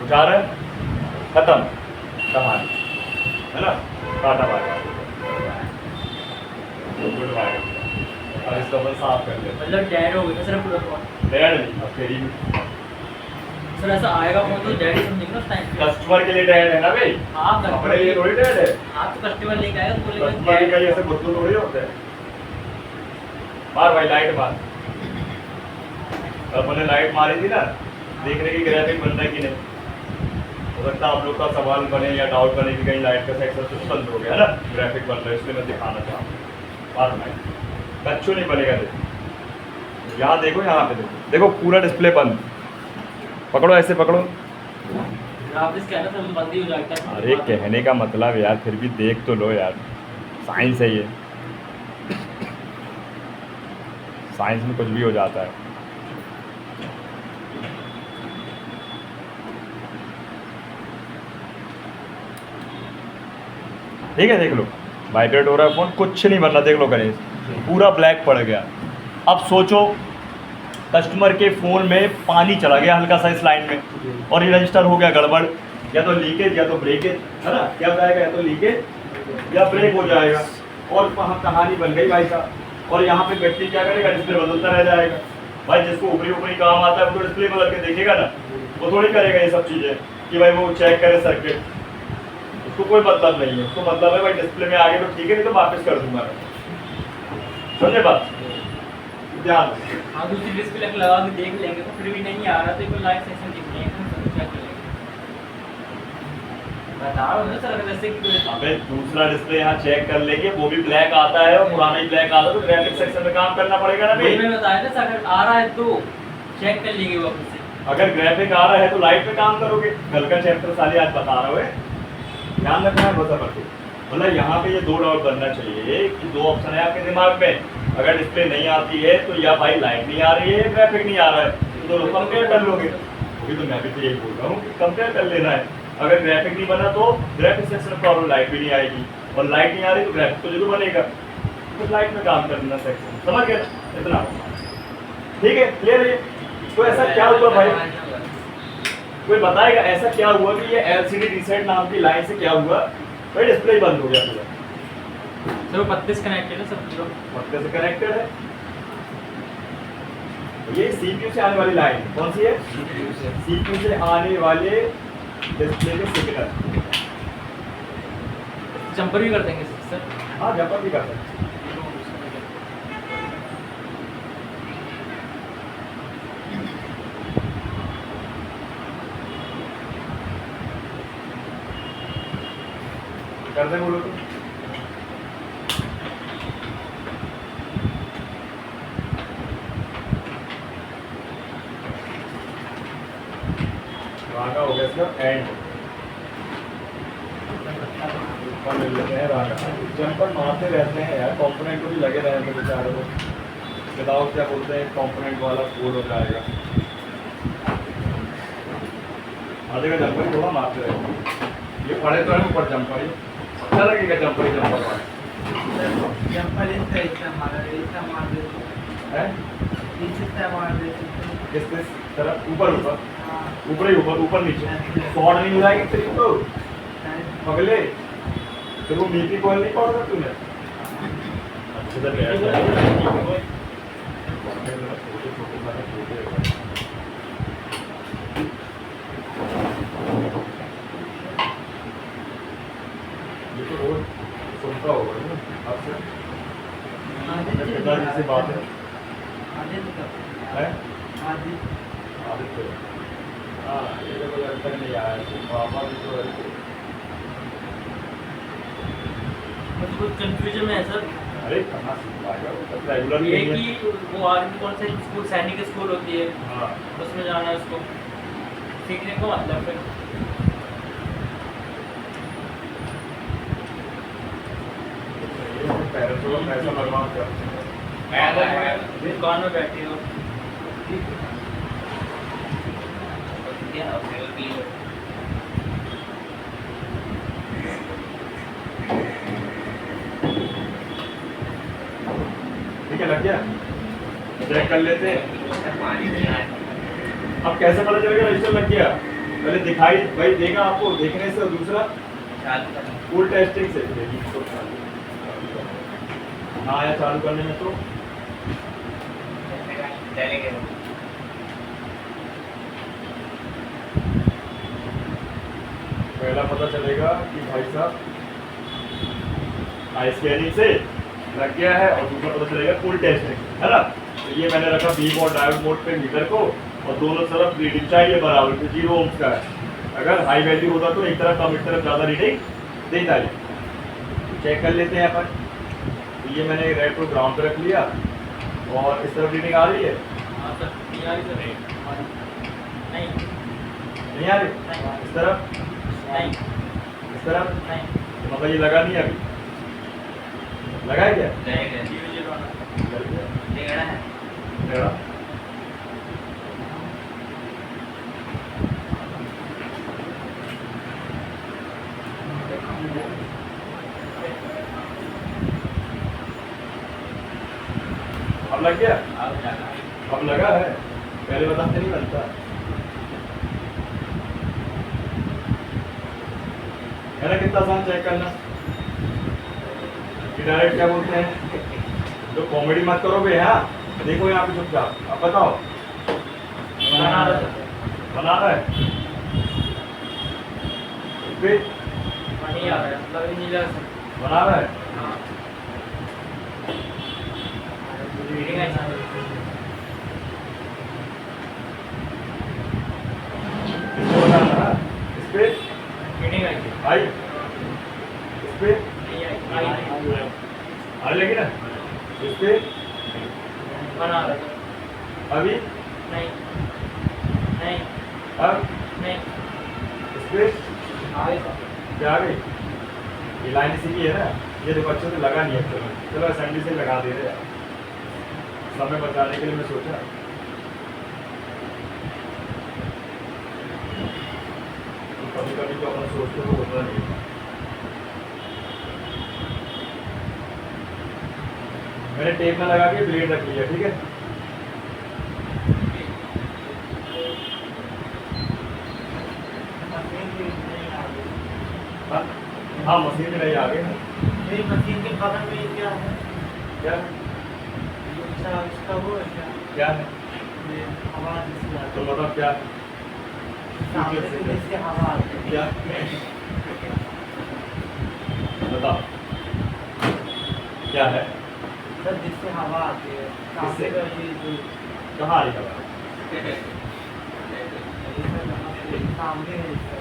उठा रहा है, खत्म कहानी है ना, काटा पाएगा। और इसका बस साफ कर ले, मतलब डेड हो गया सर पूरा फोन। डेड नहीं, अब तेरी सर ऐसा आएगा फोन तो डेड ही समझेंगे ना उस टाइम पे। कस्टमर के लिए डेड है ना भाई, हाँ अपने लिए थोड़ी डेड है। आप तो कस्टमर लेके आएगा तो बोलेगा कस्टमर के लिए ऐसे गुत्तू थोड़ी होते हैं। मार भाई लाइट मार। कल मैंने लाइट मारी थी ना, देखने की ग्राफिक बन रहा है कि नहीं। हो सकता है आप लोग का सवाल बने या डाउट बने कि कहीं लाइट का सेक्शन तो बंद हो गया है ना, ग्राफिक बन रहा है, इसलिए मैं दिखाना चाहूँ। मार लाइट कच्चू नहीं बनेगा। देखो यहाँ देखो, यहाँ पे देखो, देखो पूरा डिस्प्ले बंद। पकड़ो ऐसे पकड़ो। ग्राफिक्स क्या है ना सर बंद ही हो जाता है। अरे कहने का मतलब यार, फिर भी देख तो लो यार, साइंस है ये, साइंस में कुछ भी हो जाता है। ठीक है, देख लो वाइब्रेट हो रहा है फोन, कुछ नहीं बनना, देख लो गणेश, पूरा ब्लैक पड़ गया। अब सोचो कस्टमर के फ़ोन में पानी चला गया हल्का सा इस लाइन में, और ये रजिस्टर हो गया गड़बड़, या तो लीकेज या तो ब्रेकेज, है ना, क्या हो जाएगा, या तो लीकेज या ब्रेक हो जाएगा, और वहाँ कहानी बन गई भाई साहब। और यहाँ पे व्यक्ति क्या करेगा, डिस्प्ले बदलता रह जाएगा। भाई जिसको ऊपरी ऊपरी काम आता है वो तो डिस्प्ले बदल के देखेगा ना, वो थोड़ी करेगा ये सब चीज़ें कि भाई वो चेक करे सर्किट, उसको कोई मतलब नहीं है। उसको मतलब है भाई डिस्प्ले में आ गए तो ठीक है, नहीं तो वापस कर दूंगा। समझे बात, ध्यान। हाँ दूसरी डिस्प्ले लगा के देख लेंगे तो फिर भी नहीं आ रहा तो एक लाइव सेशन देख लेंगे तो क्या करेंगे, बता रहा हूँ ना सर। अगर जैसे कि अबे दूसरा डिस्प्ले यहाँ चेक कर लेंगे, वो भी ब्लैक आता है और पुराना ही ब्लैक आता है, तो ग्राफिक्स सेक्शन में काम करना पड़ेगा ना भाई। मैं बताया ना सर, अगर आ रहा है तो चेक कर लेंगे वापस से। अगर ग्राफिक आ रहा है तो लाइट पे काम करोगे। कल का चैप्टर साले आज बता रहा है, ध्यान रखना है बस। मतलब यहाँ पे ये दो डाउट बनना चाहिए कि दो ऑप्शन है आपके दिमाग में, अगर डिस्प्ले नहीं आती है तो या भाई लाइट नहीं आ रही है, ग्राफिक नहीं आ रहा है, तो दोनों कंपेयर कर लोगे। अभी तो मैं भी तो यही बोल रहा हूँ कि कंपेयर कर लेना है। अगर ग्राफिक नहीं बना तो ग्राफिक सेक्शन में प्रॉब्लम, लाइट भी नहीं आएगी, और लाइट नहीं आ रही तो ग्राफिक तो जरूर बनेगा, तो लाइट में काम कर लेना सेक्शन। समझ गए इतना, ठीक है, क्लियर है। तो ऐसा क्या हुआ भाई, कोई बताएगा ऐसा क्या हुआ कि ये LCD रीसेट नाम की लाइन से क्या हुआ भाई, डिस्प्ले ही बंद हो गया पूरा। सर वो पत्ते से कनेक्टेड है, सब पूरा पत्ते से कनेक्टेड है। ये CPU से आने वाली लाइन कौन सी है, CPU से आने वाले डिस्प्ले के सिग्नल। जंपर भी कर देंगे सर। हाँ जंपर भी कर सकते हैं। कर दे बोलो तो। रागा हो गया इसका एंड, ऊपर मिल लेते हैं रागा। जंपर मारते रहते हैं यार, कंपोनेंट को भी लगे रहते हैं बेचारे को। विदाउट क्या बोलते हैं, कंपोनेंट वाला फूल हो जाएगा। आधे का जंपर थोड़ा मारते रहे। ये पड़े तो है ऊपर जंपर ही अच्छा लगेगा जंपर ही जंपर वाला जंपर इसका मार देते है इसका मार देते किस तरफ ऊपर ऊपर हाँ ऊपर ही ऊपर नीचे शॉर्ट नहीं मिलाएगी तेरी तो पगले फिर वो मीठी कोयल नहीं पड़ रहा तूने अच्छे से बैठ जा। ये तो रोज सुनता होगा ना आपसे पिताजी से बात है आदित्य हाँ ये तो कोई अंतर नहीं आया पापा भी तो कुछ कंफ्यूजन में है सर। अरे कहाँ से पाएगा वो तो रेगुलर ये नहीं है। कि वो आर्मी कौन से स्कूल सैनिक स्कूल होती है हाँ उसमें जाना है उसको सीखने को मतलब फिर पेरेंट्स को पैसा बर्बाद करते हैं। दुकान में बैठी हो ठीक है लग गया चेक कर लेते हैं। अब कैसे पता चलेगा रजिस्टर लग गया पहले दिखाई भाई देगा आपको देखने से और दूसरा फुल टेस्टिंग से हाँ या चालू करने में तो पहला पता चलेगा कि भाई साहब आई स्कैनिंग से लग गया है और दूसरा पता चलेगा फुल टेस्टिंग है ना। तो ये मैंने रखा बीम और डायोड मोड पे मीटर को और दोनों तरफ रीडिंग चाहिए बराबर तो 0 ओम्स का है। अगर हाई वैल्यू होता तो एक तरफ कम एक तरफ ज़्यादा रीडिंग देता है। चेक कर लेते हैं अपन। तो ये मैंने रेड को ग्राउंड पे रख लिया और इस तरफ रीडिंग आ रही है हाँ सर ये आ रही सर नहीं नहीं आ रही इस तरफ नहीं इस तरफ नहीं तो मतलब ये लगा नहीं अभी लगा है क्या लग गया। मेरा अब लग गया अब लगा है पहले बताते नहीं बनता है ना। कितना आसान चेक करना कि डायरेक्ट क्या बोलते हैं जो कॉमेडी मत करो बे। हाँ देखो यहाँ पे चुपचाप अब बताओ बना रहा है फिर नहीं आ रहा है मतलब ये नीला सर बना रहा है हाँ रीडिंग है इसको बनाना है इस पे रीडिंग है आई इस पे नहीं आई नहीं आने लगी ना इस पे बना रहा है अभी नहीं नहीं अब नहीं इस पे आगे सर क्या आ गई ये लाइन इसी की है ना। ये देखो अच्छे से लगा नहीं है चलो असेंबली से लगा दे रहे हैं समय बचाने के लिए मैं सोचा कभी कभी तो अपना सोचते हो होता नहीं। मैंने टेप में लगा के ब्लेड रख लिया ठीक है। हाँ हाँ मशीन में नहीं आ गए मेरी मशीन के बगल में ये क्या है क्या अच्छा इसका वो है क्या क्या है ये हवा जिससे आती तो है मतलब क्या सामने से जिससे हवा आती है क्या बताओ क्या है सर जिससे हवा आती है सामने का ये जो कहाँ आ रही खबर सामने है इसका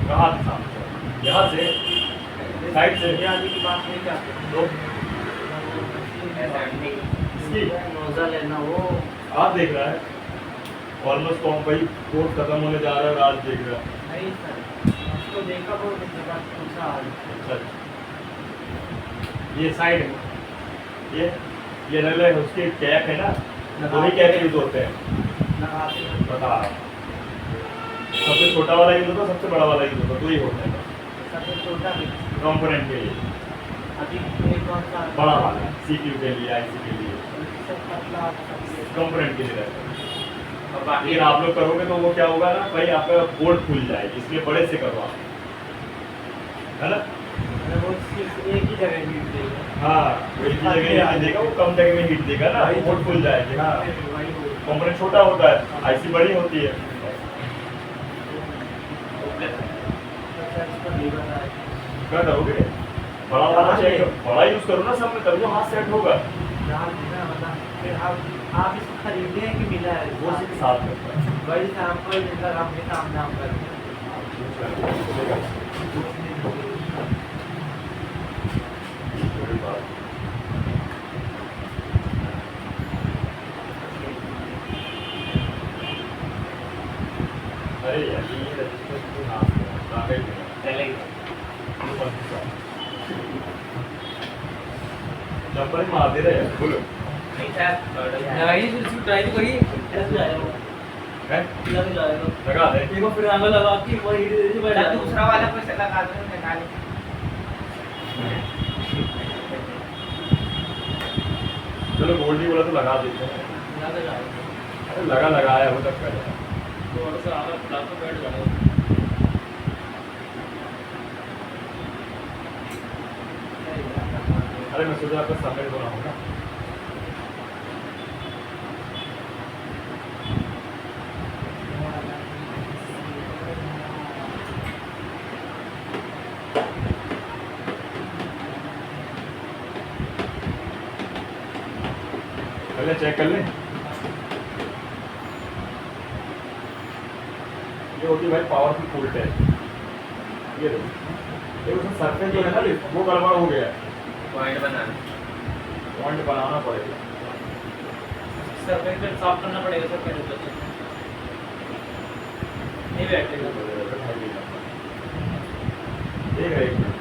कहाँ साइड से ये आगे की बात नहीं करते दो इसकी नोजल है ना वो आप देख रहा है ऑलमोस्ट कॉम भाई कोर्स खत्म होने जा रहा है और आज देख रहा है नहीं सर उसको देखा तो जगह पूछा अच्छा ये साइड है ये नल है उसके कैप है ना वही कैप यूज होते हैं लगाते हैं बता रहा हूँ। सबसे छोटा वाला यूज होता है सबसे बड़ा वाला यूज होता है दो ही होता है सबसे छोटा भी कंपोनेंट के लिए अभी एक कौन सा बड़ा वाला सीपीयू के लिए आईसी के लिए सब पतला सबसे कंपोनेंट के लिए रहता है और बाकी लेकिन आप लोग करोगे तो वो क्या होगा ना भाई आपका बोर्ड खुल जाएगी इसलिए बड़े से करो आप है ना वो सिर्फ एक ही जगह हीट देगा हाँ वो एक ही जगह हीट देगा वो कम जगह में हीट देगा ना बोर्ड खुल जाएगी हाँ वही हो कंपोनेंट छोटा होता है आईसी बड़ी होती है क्या करोगे बड़ा वाला चाहिए बड़ा यूज करो ना सब में तभी तो हाथ सेट होगा फिर आप इसको खरीदे हैं कि मिला है वो सिर्फ साथ करता है वही सैंपल जिसका अपने काम नाम कर कोई बात अरे यार ये रजिस्टर क्यों नाम है काफी नंबर मार दे रहे हैं बोलो लगाइए फिर इसको ट्राई तो करिए ऐसे जाएगा है लग जाएगा लगा दे एक बार फिर आंगल लगा के वही हीट दे दीजिए बैठ जाएगा दूसरा वाला कोई से लगा दो निकाले चलो गोल्ड ही बोला तो लगा देते हैं लग जाएगा अरे लगा लगाया हो तक कर थोड़ा सा आगे फुला के बैठ जाएगा अरे मैं सोचा आपका समय बनाऊँ ना पहले चेक कर लें ये होती है भाई पावरफुल फुल टेस्ट ये देखो ये उसमें सरफेस जो है ना वो गड़बड़ हो गया है पॉइंट बनाना पॉइंट बनाना पड़ेगा सर फिर साफ करना पड़ेगा सर पहले तो नहीं बैठेगा देख रहे हैं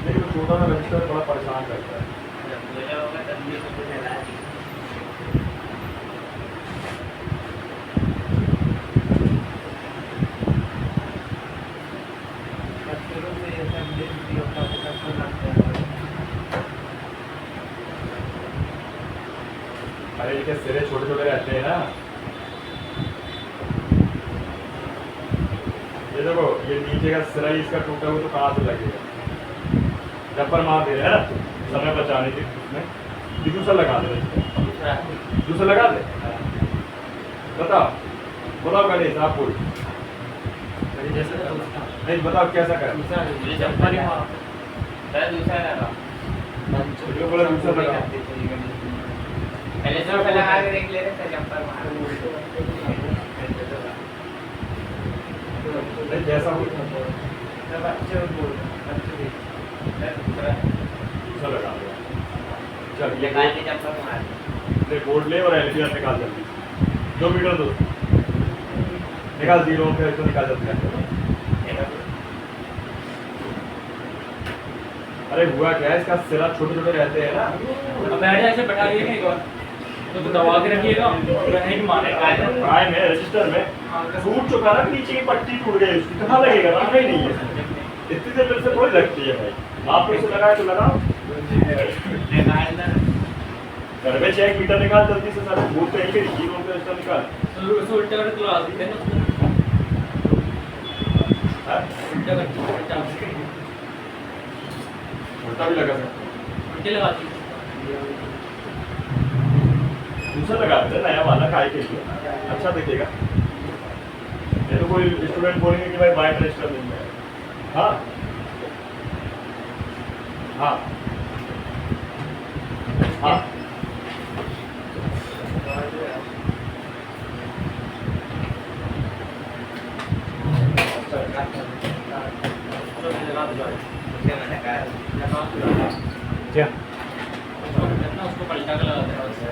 लेकिन वो छोटा सा रजिस्टर बड़ा परेशान करता है अरे इनके सिरे छोटे छोटे रहते हैं ना ये देखो ये नीचे का सिरा ही इसका टूटा हुआ तो कहाँ से लगेगा डब्बर मार दे रहे हैं ना समय बचाने के उसमें ये दूसरा लगा दे दूसरा लगा दे बताओ बताओ गणेश आप बोल नहीं बताओ कैसा करें दूसरा लगा जो बोला दूसरा लगा पहले जो पहले आगे देख ले रहे थे जंपर मार नहीं जैसा हो बच्चे बोल दूसरा लगा दो चल ये निकाल के जंपर मार ले बोर्ड ले और एलसीआर निकाल जल्दी 2 मीटर दो निकाल 0 फिर इसको निकाल जल्दी अरे हुआ क्या है इसका सिरा छोटे छोटे रहते हैं ना अब बैठ जाए बैठा दिए एक बार तो दबा के रखिएगा नहीं मारे प्राइम है रजिस्टर में टूट चुका ना नीचे की पट्टी टूट गई उसकी कहाँ लगेगा ना ही नहीं है इतनी देर मेरे से थोड़ी लगती है भाई आप लोग से लगाए तो लगाओ घर में 6 मीटर निकाल जल्दी से सर बोल तो एक ही 0 पे रजिस्टर निकाल उसको उल्टा करके लगा देते हैं ना हाँ? उल्टा करके उल्टा भी लगा सकते उल्टे लगा दीजिए दूसरा लगा देते नया वाला काय के लिए अच्छा दिखेगा ये तो कोई स्टूडेंट बोलेंगे कि भाई बाइक रजिस्टर नहीं है हाँ हाँ हाँ लगा दो उसको पलटा कर लगा देना उसको।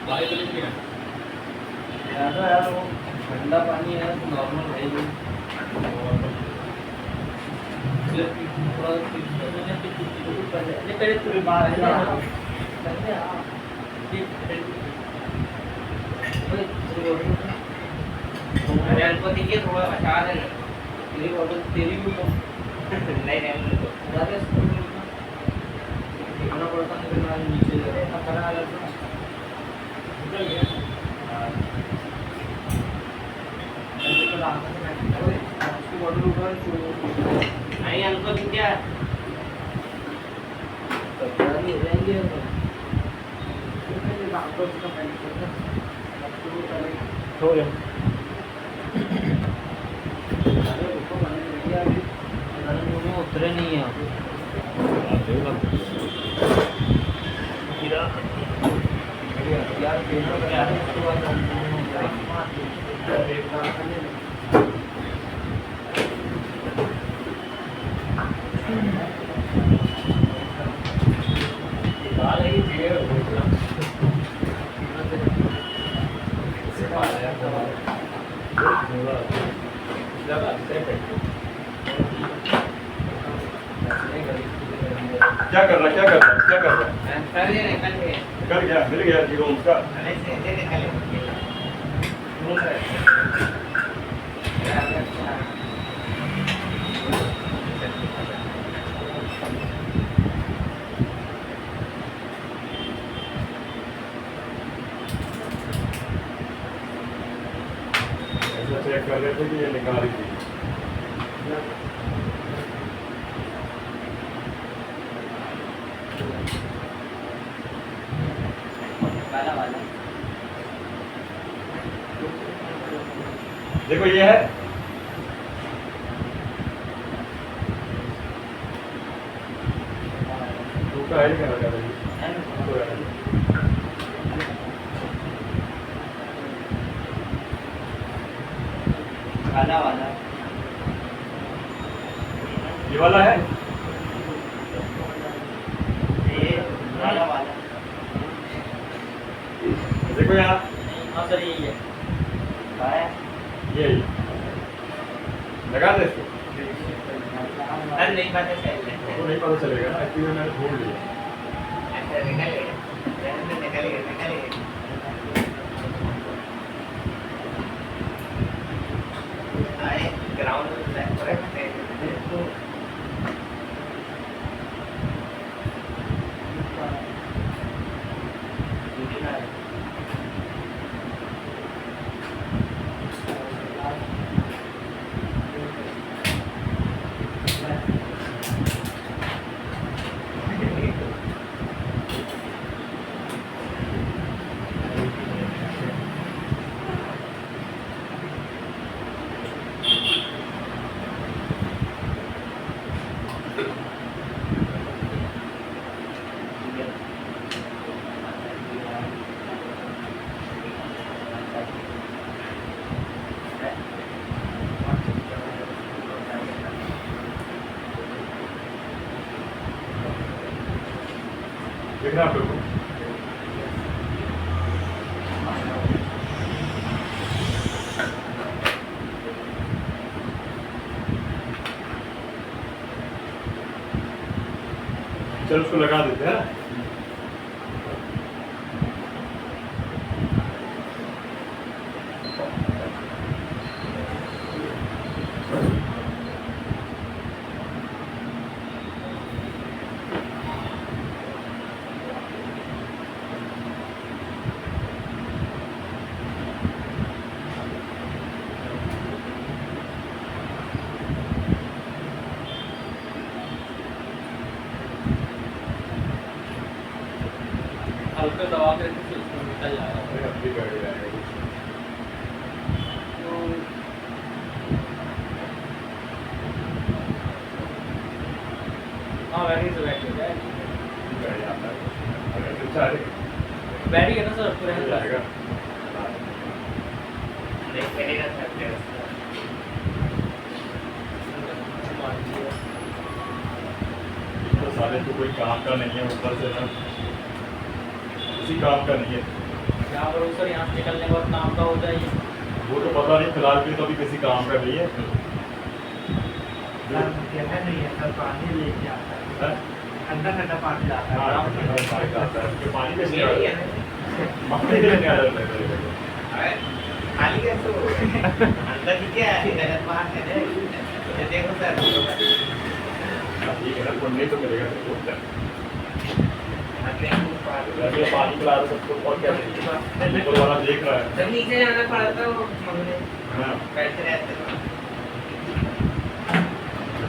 गाड़ी तो नहीं है ज़्यादा यार वो ठंडा पानी है तो नॉर्मल है ही। थोड़ा पहले पूरी बात है अरे हमको देखिए थोड़ा बचा देना तेरी बॉटल तेरी भी तो नहीं नहीं ज़्यादा खाना पड़ता है फिर नीचे खाना अलग निकल गया उसकी बॉटल ऊपर नहीं हमको क्या हो जाएंगे हो गया उतरे नहीं है यार क्या है क्या कर रहा है कर गया मिल गया जीरो उसका ऐसा चेक कर रहे थे कि ये निकाली थी देखो ये है दूसरा है क्या लगा वाला वाला ये वाला है ये वाला वाला देखो यहाँ हाँ सर यही है ये लगा दे इसको अरे नहीं पता तो नहीं पता चलेगा ना एक्चुअली मैंने ढूंढ लिया निकल ग्राउंड देखना आप लोग को चल उसको लगा देते हैं हल्का दबा के फिर उसमें निकल जाएगा। अरे अपनी गाड़ी आएगी हाँ बैटरी से बैटरी गाड़ी आता है अरे तो चाहे बैटरी है ना सर पूरा जाएगा नहीं चलेगा सर यार ये तो कोई काम का नहीं है, ऊपर से ना किसी काम का नहीं है। क्या करूँ सर, यहाँ से निकलने के बाद काम का हो जाए। वो तो पता नहीं, फिलहाल के लिए तो अभी किसी काम का नहीं है। नहीं है सर, पानी लेके आता है, हाँ? ठंडा ठंडा पानी लाता हाँ, है। पानी आता है। ये पानी कैसे आ यही रहा है है? ना। पानी कैसे आ रहा है? अरे, खाली कैसे हो अंदर ही क्या है, गलत बात है ना। ये देखो सर, ठीक है ना, पुण्य तो मिलेगा सबको। जब अभी पानी पिला रहा सबको, और क्या चाहिए? तो वाला देख रहा है। नीचे जाना पड़ा था वो मंगने, हाँ, बैठे रहते थे।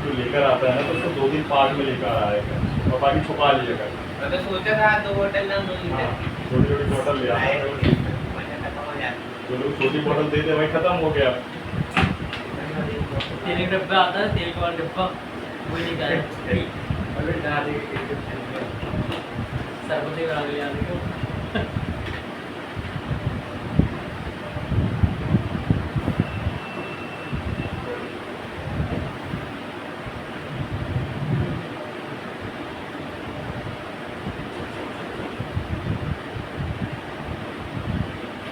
तो लेकर आता है ना तो उसको 2 दिन पार्ट में लेकर आएगा और बाकी छुपा लीजिएगा। मैं तो सोचा था 2 बोतल ना 2 हाँ, लीटर छोटी छोटी बोतल ले आए, आता है। मजा खत्म हो जाता। जो लोग छोटी बोतल दे दे भाई, खत्म हो गया। तेल का डिब्बा आता है, तेल का डिब्बा वही निकाले अबे डाल दे सरपंच करा लिया देखो।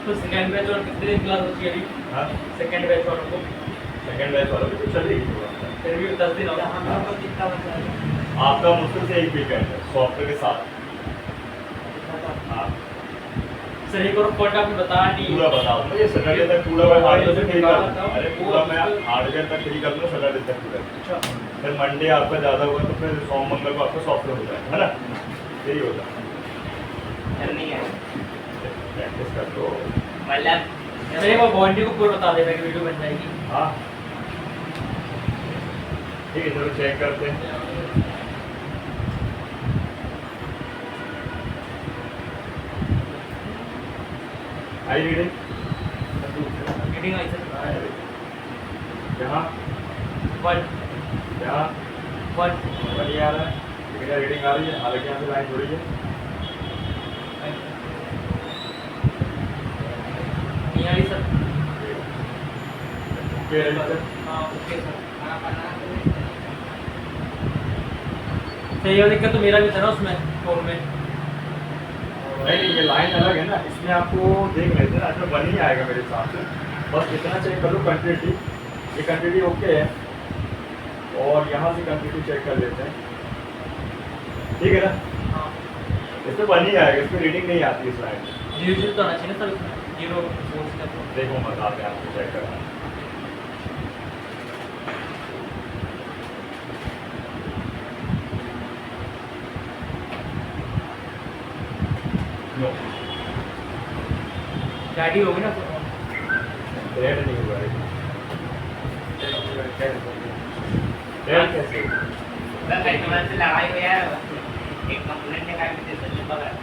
तो सेकंड बैच और कितने दिन क्लास होती है अभी? हाँ, सेकंड बैच वालों को सेकंड बैच वाला भी तो चलेगी थोड़ा। फिर भी 10 दिन होगा। हम लोग को कितना बचा है? आपका मुश्किल से 1 वीकेंड है सॉफ्टवेयर के साथ। हाँ, सर एक और पॉइंट आपने बताया नहीं। पूरा बताओ मुझे। सैटरडे तक पूरा मैं हार्डवेयर से फ्री कर दूँ। अरे पूरा मैं हार्डवेयर तक फ्री कर दूँ, सैटरडे तक पूरा। अच्छा, फिर मंडे आपका ज़्यादा हुआ तो फिर सोम मंगल को आपका सॉफ्टवेयर हो जाएगा, है ना? यही होता है। नहीं है प्रैक्टिस कर दो। मतलब सर एक बार वारंटी को पूरा बता देगा कि वीडियो बन जाएगी। हाँ, ठीक है, चलो चेक करते हैं। I reading reading I sir. यहाँ 1 यहाँ 1 बढ़िया आ रहा है, लेकिन रीडिंग आ रही है, हालांकि यहाँ से लाइन जुड़ी है। नहीं आई सर। Okay register. हाँ ओके सर। हाँ बना सही है, दिक्कत तो मेरा भी था ना उसमें फोन में। नहीं, ये लाइन अलग है ना, इसमें आपको देख लेते हैं, इसमें बन ही आएगा मेरे हिसाब से। बस इतना चेक कर लो कंटिन्यूटी, ये कंटिन्यूटी ओके है, और यहाँ से कंटिन्यूटी चेक कर लेते हैं, ठीक है ना? हाँ इसमें बन ही आएगा, इसमें रीडिंग नहीं आती इस लाइन में। 0 तो आना चाहिए ना सर उसमें, 0 फोर्स का। देखो बताते हैं आपको, चेक करना। नो, गाड़ी होगी ना तो। रेड नहीं हुआ है। रेड कैसे हुआ? सर कस्टमर से लड़ाई हुई है, एक कंप्लेंट निकाल के दे सकते पकड़।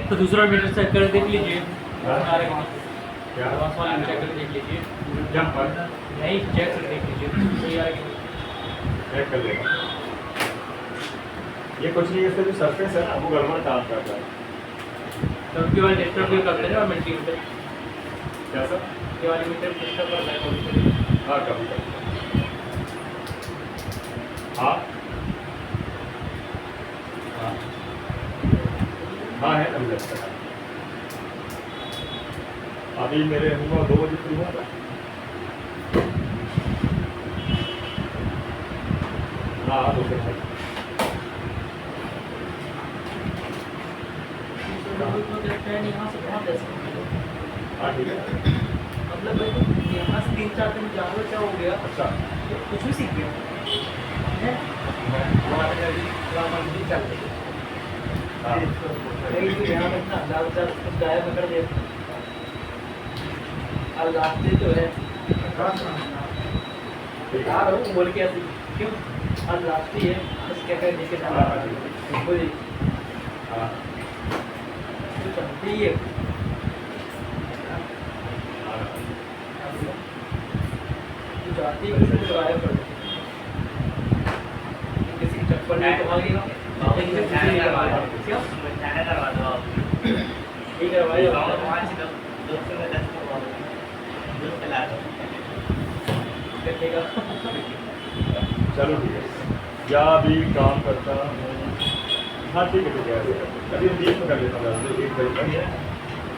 तो दूसरा मीटर चेक कर देख लीजिए। हाँ। आ रहा है कि नहीं? क्या? एडवांस वाला चेक कर देख लीजिए। जंप पर नहीं चेक कर देख लीजिए सही आ रहा है कि नहीं। चेक कर लेगा। ये कुछ नहीं, इसका जो सरफेस है ना वो गड़बड़ काम करता है। तो उनके वाले डिस्टर्ब भी करते हैं और मल्टीमीटर क्या सर? के वाले मीटर डिस्टर्ब करता है कभी। हाँ, कभी कभी। हाँ हाँ हाँ, है अभी लगता है। अभी मेरे हुआ 2 बजे शुरू हुआ था। हाँ, 2 से 2:30। यहाँ से बहुत ऐसे हाँ, ठीक है। मतलब यहाँ से 3-4 दिन जाओगे क्या हो गया, अच्छा, कुछ भी सीख गया है। हमारे घर भी मंदिर चल रही है। हाँ, नहीं तो यहाँ रखना ज़्यादातर कुछ गायब कर दे। अब रास्ते जो है ठीक आ है। रहा हूँ बोल के ऐसे क्यों, आज रास्ते है बस क्या कर लेके जाना हाँ, ठीक है। कोई हाँ, तो चलती है। हाँ। तो जाती है कुछ गायब कर देती है। नहीं तो भागी ना बाबा जी से कुछ नहीं करवा दो क्या बचाने करवा दो आप ठीक है भाई गाँव में 5 लोग 200 में 10 को दूध पिला दो कटेगा चलो ठीक है, क्या भी काम करता हूँ। हाँ ठीक है अभी बीच में कर लेता हूँ, एक बजे तक है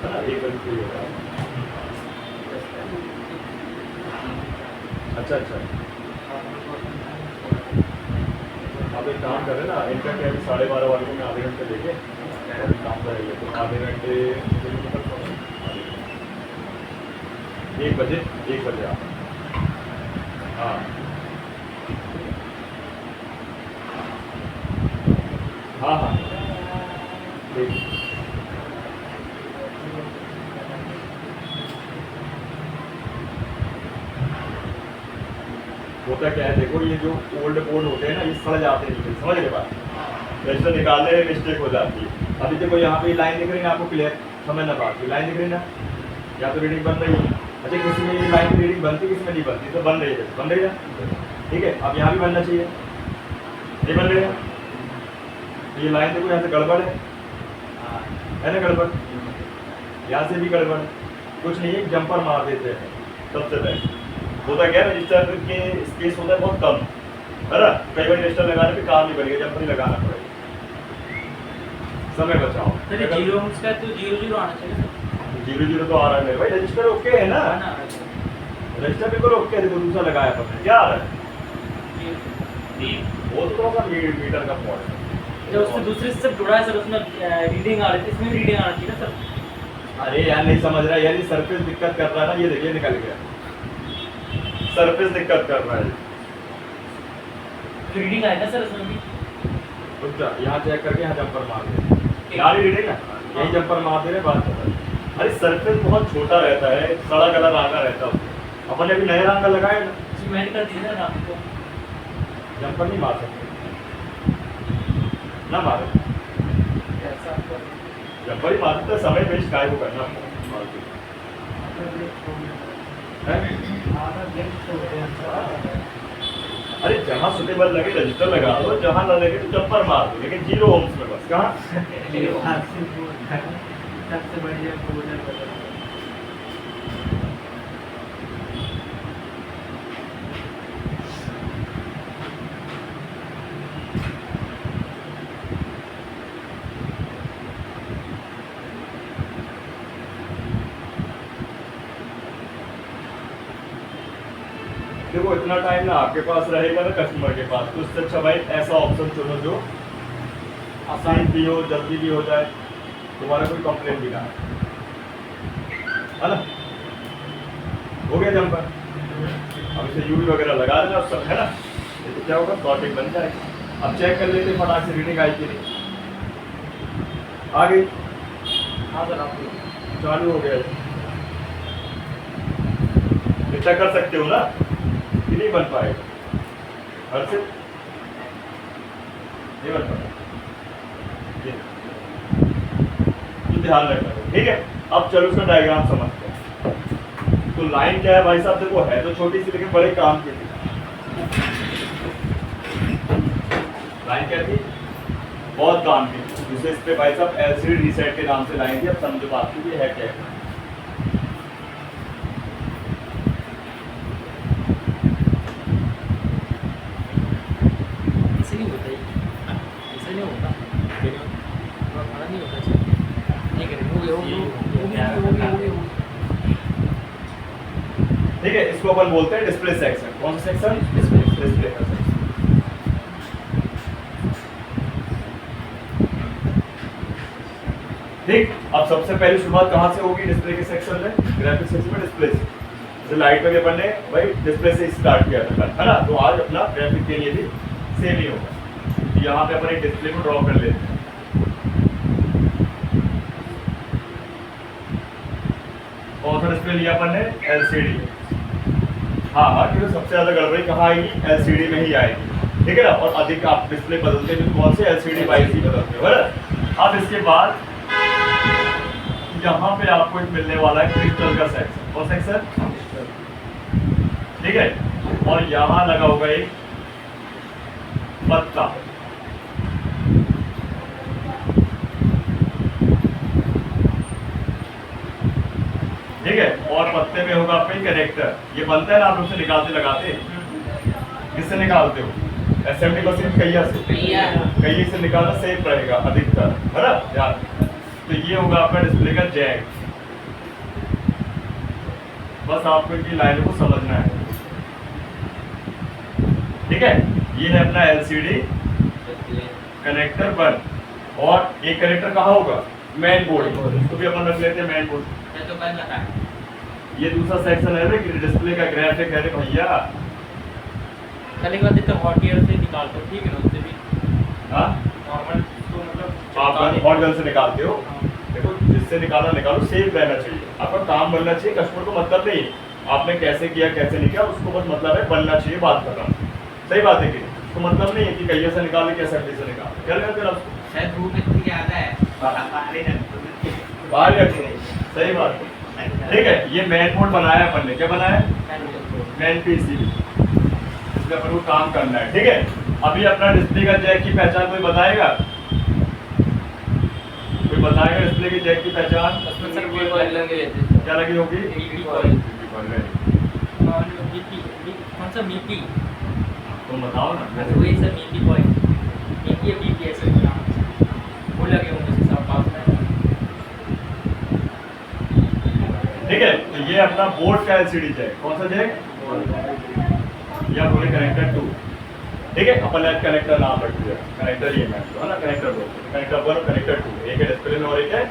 ना, एक बजे फ्री होगा। अच्छा अच्छा, आप एक काम करें ना, इनका क्या है 12:30 वाले को मैं आधे घंटे देके और काम करेंगे, तो आधे घंटे 1 बजे आप। हाँ हाँ हाँ ठीक। होता क्या है देखो, ये जो ओल्ड बोर्ड होते हैं ना, ये सड़ जाते हैं नीचे, समझ रहे बात, रजिस्टर निकालने में मिस्टेक हो जाती है। अभी देखो यहाँ पे लाइन दिख रही है ना आपको, क्लियर समझना बात, लाइन दिख रही है ना, या तो रीडिंग बन रही है। अच्छा किसी में ये लाइन की रीडिंग बनती है, किसी में नहीं बनती, तो बन रही है, बन रही है ठीक है। अब यहाँ भी बनना चाहिए, नहीं बन रही है, तो ये लाइन देखो यहाँ से गड़बड़ है ना, गड़बड़, यहाँ से भी गड़बड़, कुछ नहीं है, जंपर मार देते हैं सबसे पहले। होता क्या है, रजिस्टर के स्पेस होता है बहुत कम, है ना, कई बार रजिस्टर लगाने पे काम नहीं बनेगा, जंपर ही लगाना पड़ेगा, समय बचाओ। सर ये 0 ohms का तो 0 आना चाहिए सर 0 तो आ रहा है मेरे भाई, रजिस्टर ओके है ना, ना रजिस्टर बिल्कुल ओके है। देखो दूसरा लगाया अपन क्या आ रहा है, वो तो थोड़ा सा मीटर का फॉल्ट है। जब उससे दूसरे से सब जुड़ा है सर, उसमें रीडिंग आ रही थी, इसमें भी रीडिंग आना चाहिए ना सर। अरे यार नहीं समझ रहा यार, ये सरफेस दिक्कत कर रहा है ना, ये देखिए निकल गया, सरफेस दिक्कत कर रहा है। रीडिंग आए ना सर उसमें भी। रुक जा, यहाँ चेक करके यहाँ जंपर मार दे, यहाँ नहीं रीडिंग ना, यही जंपर मार दे रहे, बात खत्म। अरे सरफेस बहुत छोटा रहता है, सड़ा गला रांगा रहता है, अपन ने अभी नया रांगा लगाया ना, सीमेंट कर दीजिए ना आपको। जंपर नहीं मार सकते ना, मारे ऐसा आपको जंपर ही मार सकते, समय वेस्ट काय को करना है? अरे जहाँ सुटेबल लगे रजिस्टर लगा दो, जहाँ ना लगे तो जंपर मार दो, लेकिन 0 ohms में बस। कहाँ सबसे बढ़िया फोल्डर बदल देखो इतना टाइम ना आपके पास रहेगा ना कस्टमर के पास, तो उससे अच्छा भाई ऐसा ऑप्शन चुनो जो आसान भी हो, जल्दी भी हो जाए, तुम्हारा कोई कंप्लेन भी ना है ना। हो गया जंपर, अब इसे यूवी वगैरह लगा देना सब, है ना, ये तो क्या होगा, शॉर्टिंग बन जाएगी। अब चेक कर लेते फटाक से रीडिंग आई कि नहीं, आ गई। हाँ सर आप चालू हो गया, इतना कर सकते हो ना, कि नहीं बन पाएगा, हर से नहीं बन पाएगा, ये ध्यान रखना, ठीक है। अब चलो उसका डायग्राम समझते हैं। तो लाइन क्या है भाई साहब, देखो है तो छोटी सी, लेकिन बड़े काम की थी। लाइन क्या थी, बहुत काम की थी। दूसरे इस पे भाई साहब एलसीडी रीसेट के नाम से लाइन थी। अब समझो बात की है क्या है। ऐसे नहीं होता, ऐसे नहीं होता, हमारा नहीं होता ऐसे। नहीं करेंगे, हो गया। ठीक है, इसको अपन बोलते हैं डिस्प्ले सेक्शन। कौन सा सेक्शन, डिस्प्ले का सेक्शन। ठीक, अब सबसे पहले शुरुआत कहाँ से होगी डिस्प्ले के सेक्शन में, ग्राफिक सेक्शन में, डिस्प्ले से। जैसे लाइट में अपन ने भाई डिस्प्ले से स्टार्ट किया था, है ना, तो आज अपना ग्राफिक के लिए भी सेम ही होगा। तो यहाँ पे अपन एक डिस्प्ले को ड्रॉ कर लेते हैं। कौन सा डिस्प्ले लिया अपन ने, एलसीडी। हाँ, क्योंकि सबसे ज्यादा गड़बड़ी कहाँ आएगी, एलसीडी में ही आएगी, ठीक है ना। और अधिक आप डिस्प्ले बदलते हैं तो कौन से, एलसीडी वाईसी बदलते हो, है ना। अब इसके बाद यहाँ पे आपको एक मिलने वाला है क्रिस्टल का सेक्शन। कौन सेक्शन, ठीक है। और यहाँ लगा होगा एक पत्ता, ठीक है, और पत्ते में होगा आपका कनेक्टर। ये बनता है ना, आप उससे निकालते लगाते, किससे निकालते हो? एसएमडी मशीन कहिया से, कहिए से निकालना सेफ रहेगा अधिकतर, है ना यार। तो ये होगा आपका डिस्प्ले का जैक। बस आपको इनकी लाइनों को समझना है, ठीक है। ये है अपना एलसीडी कनेक्टर 1, और एक कनेक्टर कहाँ होगा? मेन बोर्ड, इसको भी अपन रख लेते हैं मेन बोर्ड। तो कल बता ये दूसरा सेक्शन है रे कि डिस्प्ले का ग्राफिक है रे भैया। चले के बाद तो हॉट ईयर से निकालते हो, ठीक है ना, उससे भी हाँ, नॉर्मल तो मतलब आप हॉट गन से निकालते हो, देखो जिससे निकालो सेफ रहना चाहिए, आपका काम बनना चाहिए। कस्टमर को मतलब नहीं आपने कैसे किया कैसे नहीं किया, उसको बस मतलब है बनना चाहिए, बात कर रहा हूँ। सही बात है कि उसको मतलब नहीं है कि कहिए से निकाले क्या एसएमडी से निकाले, क्या लगा तेरा उसको शायद धूप इतनी ज्यादा है बाहर रखो। सही बात है, ठीक है। ये मेन बोर्ड बनाया अपन ने, क्या बनाया? मेन पीसीबी, इसमें अपन को काम करना है, ठीक है। अभी अपना डिस्प्ले का जैक की पहचान कोई बताएगा? कोई बताएगा डिस्प्ले के जैक की पहचान? उसमें सर वो कॉइल लगे रहते हैं, क्या लगी होगी? मीपी कॉइल। कौन सा मीपी? तुम बताओ ना। वही सर मीपी कॉइल, मीपी या बीपी ऐसे वो लगे होंगे उसके साथ पास में, ठीक है। तो ये अपना बोर्ड का एलसीडी जैक, कौन सा जैक? या बोले कनेक्टर 2, ठीक है। अपन ने कनेक्टर नाम रख दिया, कनेक्टर ये मैं है ना, कनेक्टर बोर्ड, कनेक्टर 1 और कनेक्टर 2, एक है डिस्प्ले में और एक है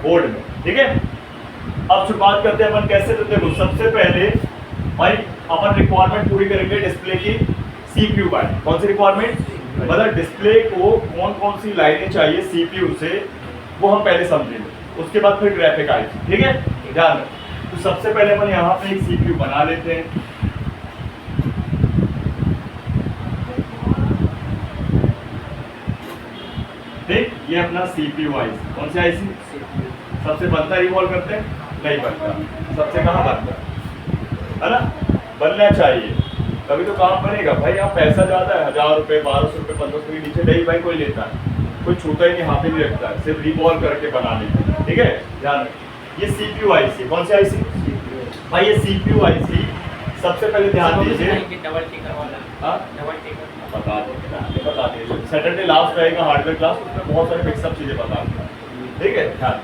बोर्ड में, ठीक है। अब शुरुआत करते हैं अपन कैसे। तो देखो सबसे पहले भाई अपन रिक्वायरमेंट पूरी करेंगे डिस्प्ले की सीपीयू का। कौन सी रिक्वायरमेंट? मतलब डिस्प्ले को कौन कौन सी लाइनें चाहिए सीपीयू से, वो हम पहले समझेंगे, उसके बाद फिर ग्राफिक आएगी, ठीक है। ध्यान रखें। तो सबसे पहले अपन यहाँ पे एक सीपीयू बना लेते हैं। ठीक, ये अपना सीपीयू आईसी, कौन सी आईसी? सबसे बनता रिवॉल्व करते हैं? नहीं बनता। सबसे कहाँ बनता है ना, बनना चाहिए तभी तो काम बनेगा भाई। यहाँ पैसा ज्यादा है, 1000 रुपये 1200 रुपये 1500 के नीचे नहीं भाई कोई लेता है, कोई छूता ही नहीं, हाथ ही नहीं रखता है, सिर्फ रिवॉल्व करके बना लेते हैं, ठीक है। ध्यान रखें। ये सीपीयू आईसी, कौन सी आईसी भाई? ये सीपीयू आईसी सबसे पहले ध्यान दीजिए, डबल टिकर वाला, हाँ डबल टिकर बता दीजिए। सैटरडे लास्ट रहेगा हार्डवेयर क्लास, उसमें बहुत सारे मिक्सअप चीजें बता दूंगा, ठीक है। ध्यान।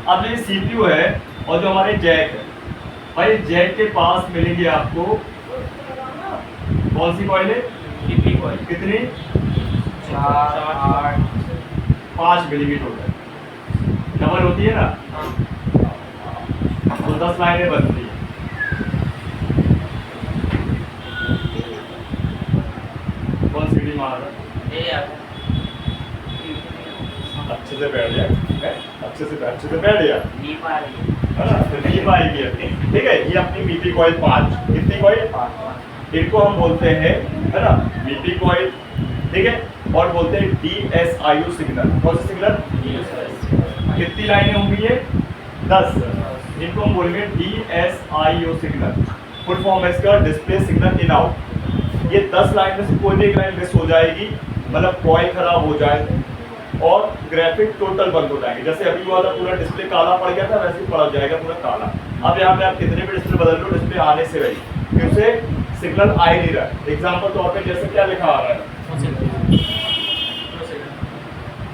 अब ये सीपीयू है और जो हमारे जैक है भाई, जैक के पास मिलेंगे आपको कौन सी कॉइल है? मीपी कॉइल। कितनी? 4 8 5 मिलेंगी टोटल, डबल होती है ना, तो 10 लाइनें बनती है। कौन सीढ़ी मार रहा ये यार अच्छे से बैठ जाए, अच्छे से बैठ गया, नींद आ रही है है ना। तो नींव आएगी अपनी, ठीक है। ये अपनी मीपी कॉइल 5, कितनी कॉइल? इनको हम बोलते हैं, है ना, मीपी कॉइल, ठीक है। और बोलते हैं DSIO सिग्नल, कौन सा सिग्नल? कितनी लाइनें होंगी ये? 10। इनको हम बोलेंगे DSIO सिग्नल। फुल फॉर्म है इसका डिस्प्ले सिग्नल इन आउट। ये 10 लाइन में से कोई भी एक लाइन मिस हो जाएगी, मतलब कॉइल खराब हो जाए और ग्राफिक टोटल बंद हो जाएंगे। जैसे अभी हुआ था, पूरा डिस्प्ले काला पड़ गया था, वैसे ही पड़ जाएगा पूरा काला। अब यहाँ पे आप कितने भी डिस्प्ले बदल लो, डिस्प्ले आने से रही कि उसे सिग्नल आ ही नहीं रहा। एग्जाम्पल तौर पे जैसे क्या लिखा आ रहा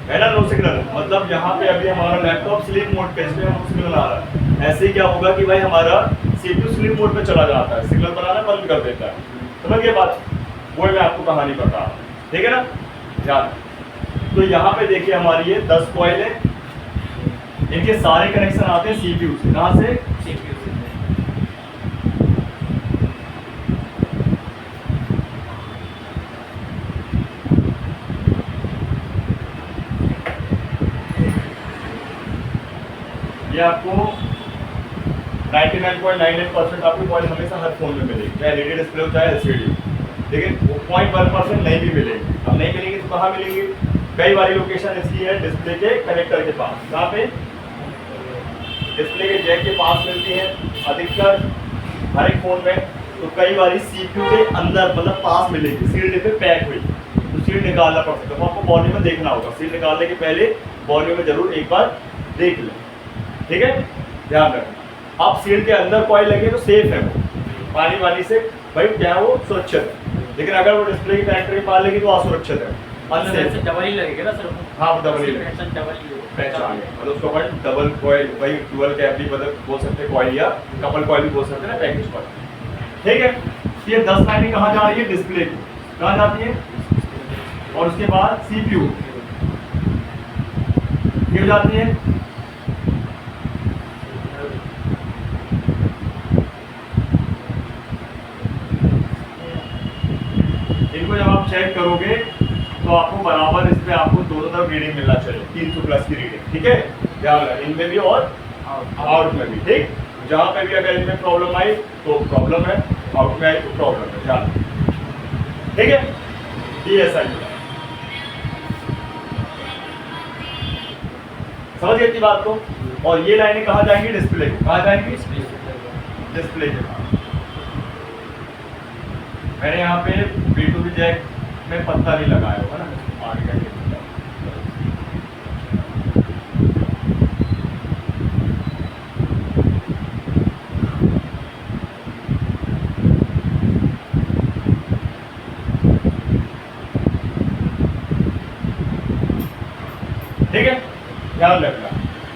है ना, नो सिग्नल, मतलब यहाँ पे अभी हमारा लैपटॉप स्लीप मोड पे, इसमें नो सिग्नल आ रहा है। ऐसे ही क्या होगा कि भाई हमारा सीपीयू स्लीप मोड पे चला जाता है, सिग्नल बनाना बंद कर देता है। समझ ये बात, वो मैं आपको कहानी बता रहा हूँ, ठीक है ना। ध्यान। तो यहाँ पे देखिए हमारी ये 10 कॉइल है, इनके सारे कनेक्शन आते हैं सीपीयू से। कहाँ से? सीपीयू से। ये आपको 99.98% आपको कॉइल हमेशा हर फोन में मिलेगी, चाहे एलईडी डिस्प्ले हो चाहे एलसीडी, लेकिन वो 0.1% नहीं भी मिलेगी। अब नहीं मिलेंगी तो कहाँ मिलेंगी? कई बारी लोकेशन इसकी है डिस्प्ले के कनेक्टर के पास। कहाँ पे? डिस्प्ले के जैक के पास मिलती है अधिकतर हर एक फोन में। तो कई बारी सीपीयू के अंदर मतलब पास मिलेगी, सील पे पैक हुई, तो सील निकालना पड़ सकता है। तो आपको बॉडी में देखना होगा, सील निकालने के पहले बॉडी में जरूर एक बार देख लें, ठीक है। ध्यान रखना। आप सील के अंदर कॉइल लगे तो सेफ है वो, पानी वानी से भाई क्या है वो सुरक्षित है। लेकिन अगर वो डिस्प्ले की कनेक्टर के पार लगी तो असुरक्षित है, अनसेफ है। डबल ही लगेगा ना सर? हाँ डबल ही डबल ही पहचान है, मतलब उसको अपन डबल कॉइल भाई डुअल कैप भी बोल सकते हैं कॉइल, या कपल कॉइल भी बोल सकते हैं ना पैकेज कॉइल। ठीक है, ये 10 लाइनें कहाँ जा रही है? डिस्प्ले को कहाँ जाती है, और उसके बाद सीपीयू क्यों जाती है? इनको जब आप चेक करोगे तो आपको बराबर इस पे आपको दोनों तरफ रीडिंग मिलना चाहिए, 300 प्लस की रीडिंग। ठीक है, ध्यान रखना इनमें भी और आउट में भी। ठीक, जहां पे भी अगर इनमें प्रॉब्लम आई तो प्रॉब्लम है, आउट में आई तो प्रॉब्लम है, ध्यान। ठीक है, DSI समझ गए इतनी बात को। और ये लाइनें कहाँ जाएंगी? डिस्प्ले को। कहाँ जाएंगी? डिस्प्ले के पास। मैंने यहाँ पे B2B जैक में पत्ता नहीं लगाया होगा ना, आगे का ठीक है, ध्यान रखना।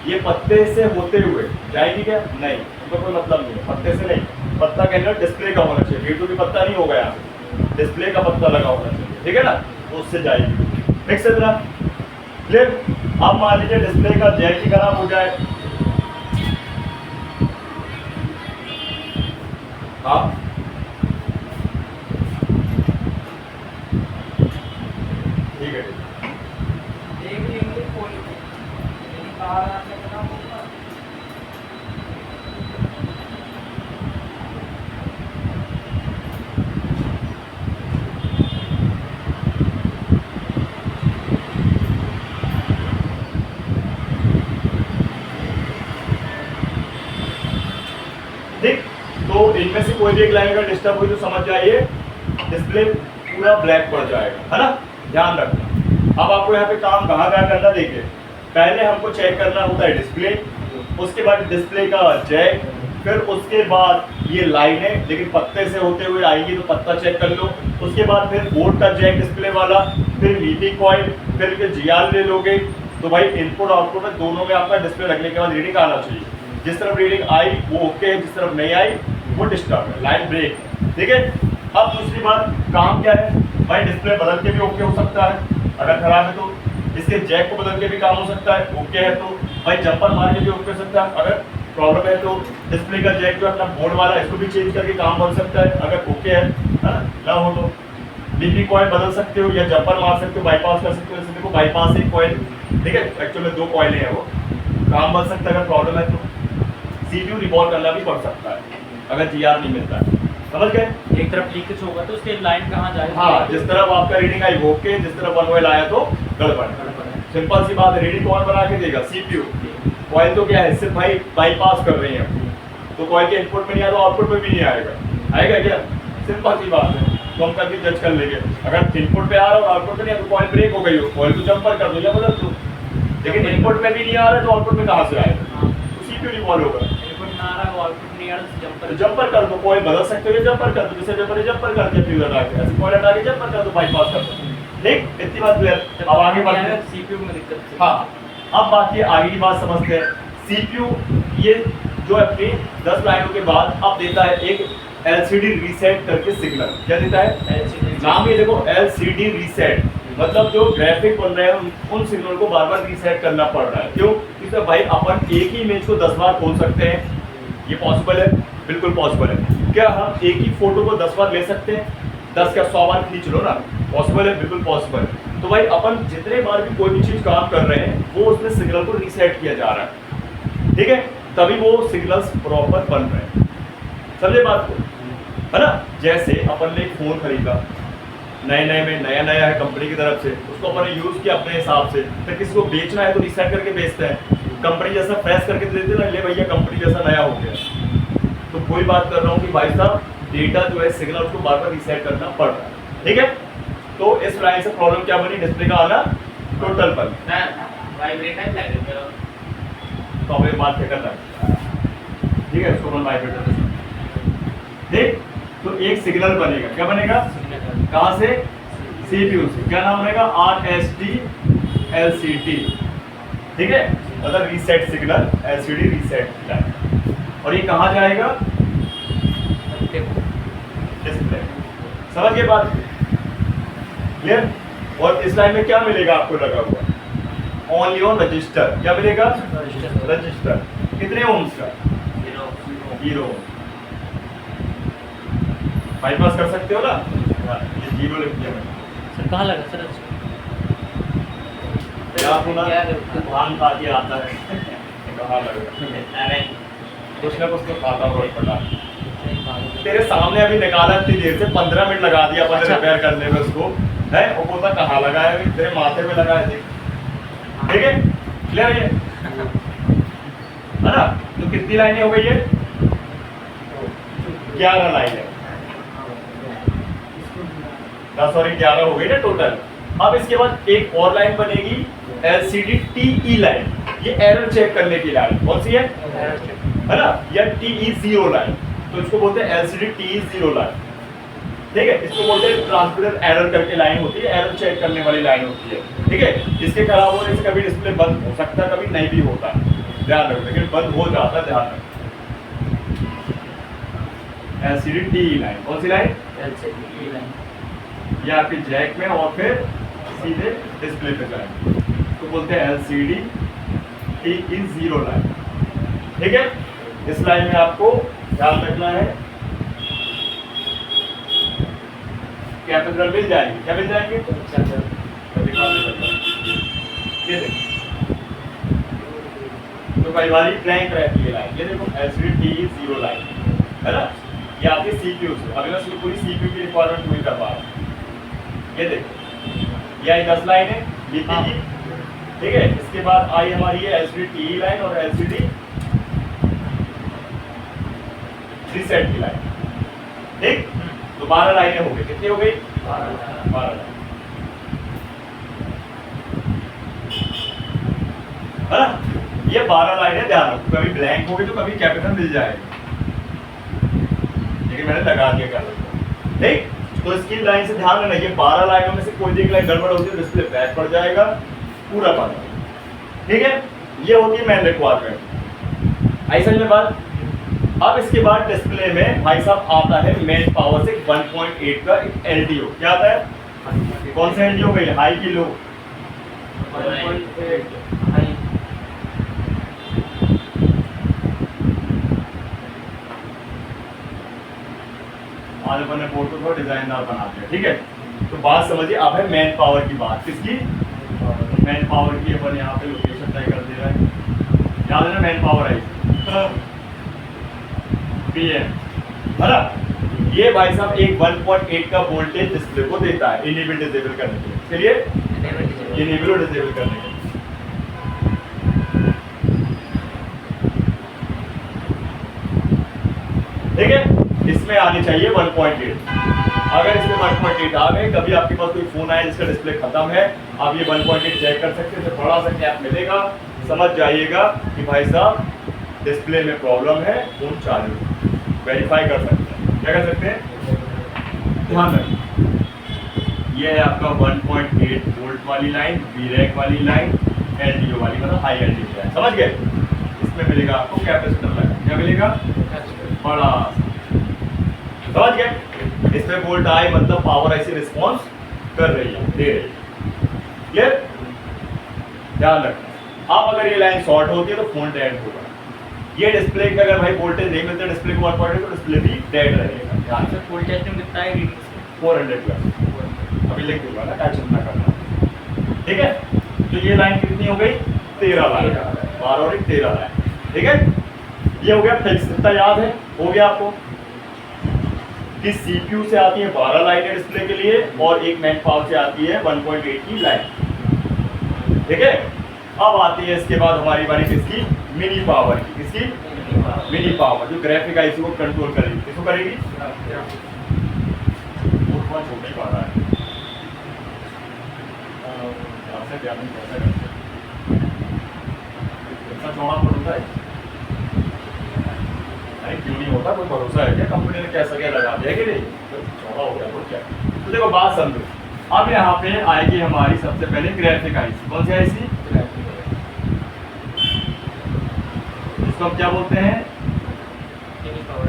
ये पत्ते से होते हुए जाएगी क्या? नहीं, उनका कोई मतलब नहीं है, पत्ते से नहीं। पत्ता के अंदर डिस्प्ले का होना चाहिए, B2B पत्ता नहीं होगा, यहाँ डिस्प्ले का पत्ता लगा होना चाहिए। ठीक है ना, तो उससे जाएगी। फिक्स है ना, क्लियर। अब मान लीजिए डिस्प्ले का जैक ही खराब हो जाए, हाँ ठीक है, देख लेंगे कोई नहीं, बाहर आने का ना होगा। ठीक। तो इनमें से कोई भी एक लाइन का डिस्टर्ब हुई तो समझ जाइए डिस्प्ले पूरा ब्लैक पड़ जाएगा, है ना, ध्यान रखना। अब आपको यहाँ पे काम कहाँ क्या करना, देखिए पहले हमको चेक करना होता है डिस्प्ले, उसके बाद डिस्प्ले का जैक, फिर उसके बाद ये लाइनें, लेकिन पत्ते से होते हुए आएंगी तो पत्ता चेक कर लो, उसके बाद फिर बोर्ड का जैक डिस्प्ले वाला, फिर VP कॉइल, फिर GR ले लोगे। तो भाई इनपुट आउटपुट में दोनों में आपका डिस्प्ले रखने के बाद रीडिंग आना चाहिए। जिस तरफ रीडिंग आई वो ओके है, जिस तरफ नहीं आई वो डिस्टर्ब है, लाइन ब्रेक है। ठीक है, अब दूसरी बात काम क्या है भाई, डिस्प्ले बदल के भी ओके हो सकता है, अगर खराब है तो इसके जैक को बदल के भी काम हो सकता है, ओके है तो भाई जंपर मार के भी ओके हो सकता है। अगर प्रॉब्लम है तो डिस्प्ले का जैक जो अपना बोर्ड वाला है इसको भी चेंज करके काम बन सकता है, अगर ओके है ना हो तो VP कॉइल बदल सकते हो या जंपर मार सकते हो, बाईपास कर सकते हो। जैसे देखो बाईपास एक कॉइल, ठीक है, एक्चुअली में 2 कॉइलें हैं, वो काम बन सकता है। अगर प्रॉब्लम है तो CPU रिवॉल्व करना भी पड़ सकता है अगर GR नहीं मिलता है, समझ गए। एक तरफ लीकेज होगा तो उसके लाइन कहाँ जाएगी? हाँ, जिस तरफ आपका रीडिंग आई वो ओके, जिस तरफ 1 आया तो गड़बड़। सिंपल सी बात है, रीडिंग कौन बना के देगा? CPU। कॉइल तो क्या है, सिर्फ भाई बाईपास कर रहे हैं, तो कॉइल के इनपुट में नहीं आया तो आउटपुट में भी नहीं आएगा, आएगा क्या? सिंपल सी बात है, तो हम करके जज कर लेंगे। अगर इनपुट पे आ रहा है और आउटपुट में नहीं है तो कॉइल ब्रेक हो गई हो, कॉइल को जंपर कर दो या बदल दो। लेकिन इनपुट में भी नहीं आ रहा है तो आउटपुट में कहाँ से आएगा? तो CPU रिवॉल्व होगा। इनपुट ना आ रहा है, आउटपुट नहीं आ रहा, तो जंपर कर दो, कॉइल बदल सकते हो, जंपर कर दो, जैसे जंपर कर दिया फ्यूज हटा के, ऐसे कॉइल हटा के जंपर कर दो, बाईपास कर दो। ठीक, इतनी बात क्लियर। अब आगे बढ़ते हैं। CPU में दिक्कत थी। हाँ, अब बाकी आगे की बात समझते हैं। CPU ये जो अपनी 10 लाइनों के बाद अब देता है एक LCD रीसेट करके सिग्नल। क्या देता है? नाम ये देखो, LCD रीसेट, मतलब जो ग्राफिक बन रहे हैं उन सिग्नल को बार बार रीसेट करना पड़ रहा है। क्यों? क्योंकि भाई अपन एक ही इमेज को 10 बार खोल सकते हैं, ये पॉसिबल है, बिल्कुल पॉसिबल है। क्या हम एक ही फोटो को 10 बार ले सकते हैं? 10 का 100 बार खींच लो ना, पॉसिबल है, बिल्कुल पॉसिबल है। तो भाई अपन जितने बार भी कोई भी चीज काम कर रहे हैं वो उसमें सिग्नल को रीसेट किया जा रहा है, ठीक है, तभी वो सिग्नल्स प्रॉपर बन रहे हैं। समझे बात को, है ना। जैसे अपन ने एक फोन खरीदा, नए नए में नया नया है कंपनी की तरफ से, उसको अपन ने यूज किया अपने हिसाब से, फिर किसी को बेचना है तो रीसेट करके बेचते हैं, कंपनी जैसा फ्रेश करके देते ना, ले भैया कंपनी जैसा नया हो गया। तो कोई बात कर रहा हूँ कि भाई साहब डेटा जो है सिग्नल उसको बार बार रीसेट करना पड़ रहा है, ठीक है। तो इस लाइन से प्रॉब्लम क्या बनी? डिस्प्ले का आना टोटल पर। वाइब्रेटर लग रहा है, तो अब ये बात क्या करना है? ठीक है, इसको अपन वाइब्रेटर से देख। तो एक सिग्नल बनेगा, क्या बनेगा, कहाँ से, सीपीयू से। क्या नाम रहेगा, RST LCD, ठीक है, मतलब reset signal, LCD reset line. और ये कहाँ जाएगा, डिस्प्ले। समझ गए बात, क्लियर। और इस लाइन में क्या मिलेगा आपको लगा हुआ, ओनली ऑन रजिस्टर, क्या मिलेगा, रजिस्टर। कितने ओम्स का, 0 बाईपास कर सकते हो ना, ये 0 लिख दिया मैंने। सर कहाँ लगा सर? याद होना, भान खा के आता है कहाँ लगेगा, कुछ ना कुछ तो खाता हुआ पड़ा। तेरे सामने अभी निकाला इतनी देर से, 15 मिनट लगा दिया अपन अच्छा। रिपेयर करने में उसको, है वो बोलता कहाँ लगाया है, तेरे माथे में लगाया, देख, ठीक है, क्लियर है ना। तो कितनी लाइनें हो गई है, 11 लाइनें, 11 हो गई ना टोटल। अब इसके बाद एक और लाइन बनेगी LCD TE लाइन, ये एरर चेक करने की लाइन, कौन सी है ना, या TE0 लाइन, तो इसको बोलते हैं LCD TE0 लाइन, ठीक है। इसको बोलते हैं ट्रांसमिटर एरर करके लाइन होती है, एरर चेक करने वाली लाइन होती है, ठीक है। इसके खराब होने से कभी डिस्प्ले बंद हो सकता है, कभी नहीं भी होता, ध्यान रखो, लेकिन बंद हो जाता है, ध्यान रखो। LCD TE लाइन, कौन सी लाइन, LCD लाइन, ये आपके जैक में और फिर सीधे डिस्प्ले पे जाएंगे, तो बोलते हैं LCD TE0 लाइन, ठीक है। इस लाइन में आपको ध्यान रखना है, कैपेसिटर मिल जाएंगे, क्या मिल जाएंगे, तो दिखा दे सकता हूं। ये देखो, तो कई बार ब्लैंक रहती है लाइन, ये देखो LCD TE0 लाइन, है ना, ये आपके CPU से। अभी मैं पूरी CPU की रिक्वायरमेंट पूरी करवा रहा हूँ, ये देखो, ये आई 10 लाइन है, ये हाँ। की, ठीक है। इसके बाद आई हमारी है LCD TE लाइन और LCD रीसेट की लाइन, ठीक। तो 12 लाइनें हो गई, कितनी हो गई, 12 लाइन, है ना। ये 12 लाइनें, ध्यान रखो, कभी ब्लैंक हो गई तो कभी कैपिटल मिल जाएगा, लेकिन मैंने लगा दिया कर, ठीक। तो इसकी लाइन से ध्यान रखना, ये 12 लाइनों में से कोई भी एक लाइन गड़बड़ होती है तो डिस्प्ले बैक पड़ जाएगा, पूरा पाना, ठीक है। ये होती है मेन रिक्वायरमेंट, ऐसा में बात। अब इसके बाद डिस्प्ले में भाई साहब आता है मेन पावर से 1.8 का एक LDO, क्या आता है, कौन सा LDO भाई, हाई की लो, 1.8 हाई, आज अपन ने बोर्ड को थोड़ा डिजाइनदार बना दिया, ठीक है। तो बात समझिए, अब है मेन पावर की बात, किसकी, मेन पावर की। अपन यहाँ पे लोकेशन तय कर दे रहा है, याद है ना, मेन पावर आई PM, है ना। ये भाई साहब एक 1.8 का वोल्टेज डिस्प्ले को देता है, इनेबल डिसेबल करने के लिए, चलिए इनेबल और डिसेबल करने के लिए, ठीक है। इसमें आनी चाहिए 1.8, अगर इसमें 1.8 आ गए, कभी आपके पास कोई फोन आया जिसका डिस्प्ले खत्म है, आप ये 1.8 चेक कर सकते हैं, तो थोड़ा सा गैप मिलेगा, समझ जाइएगा कि भाई साहब डिस्प्ले में प्रॉब्लम है, फोन चालू है, वेरीफाई कर सकते हैं, क्या कर सकते हैं, ध्यान रखिए। ये है आपका 1.8 वोल्ट वाली लाइन, VRAC वाली लाइन, LDO वाली, मतलब हाई LDO लाइन, समझ गए। इसमें मिलेगा आपको कैपेसिटर लाइन, क्या मिलेगा, बड़ा, समझ गए। इसमें वोल्ट आए मतलब पावर ऐसी रिस्पॉन्स कर रही है, दे रही है, क्लियर, ध्यान रखना। अब अगर ये लाइन शॉर्ट होती है तो फोन डेड होगा, ये डिस्प्ले का अगर भाई वोल्टेज नहीं मिलता डिस्प्ले को 1.8 तो डिस्प्ले भी डेड रहेगा, ध्यान से। वोल्टेज में कितना है, 400 प्लस, अभी लिख दूंगा ना, टेंशन ना करना, ठीक है। तो ये लाइन कितनी हो गई, 13 लाइन, 12 और 13 लाइन, ठीक है। ये हो गया फिक्स, इतना याद है, हो गया आपको कि CPU से आती है 12 लाइनें डिस्प्ले के लिए, और एक मेन पावर से आती है 1.8 की लाइन, ठीक है। अब आती है इसके बाद हमारी बारी किसकी, मिनी पावर की, किसकी, मिनी पावर, जो ग्राफिक आईसी को कंट्रोल करेगी, किसको करेगी, वो थोड़ा छोटा ही पड़ रहा है, आपसे क्या नहीं कैसे करते, इतना चौड़ा पड़ता है, अरे क्यों नहीं होता, कोई भरोसा है क्या, कंपनी ने कैसा क्या लगा दिया कि नहीं, तो चौड़ा हो गया तो क्या। तो देखो बात समझो, अब यहाँ पे आएगी हमारी सबसे पहले ग्राफिक आईसी। कौन सी आईसी? इसको हम क्या बोलते हैं? मिनी पावर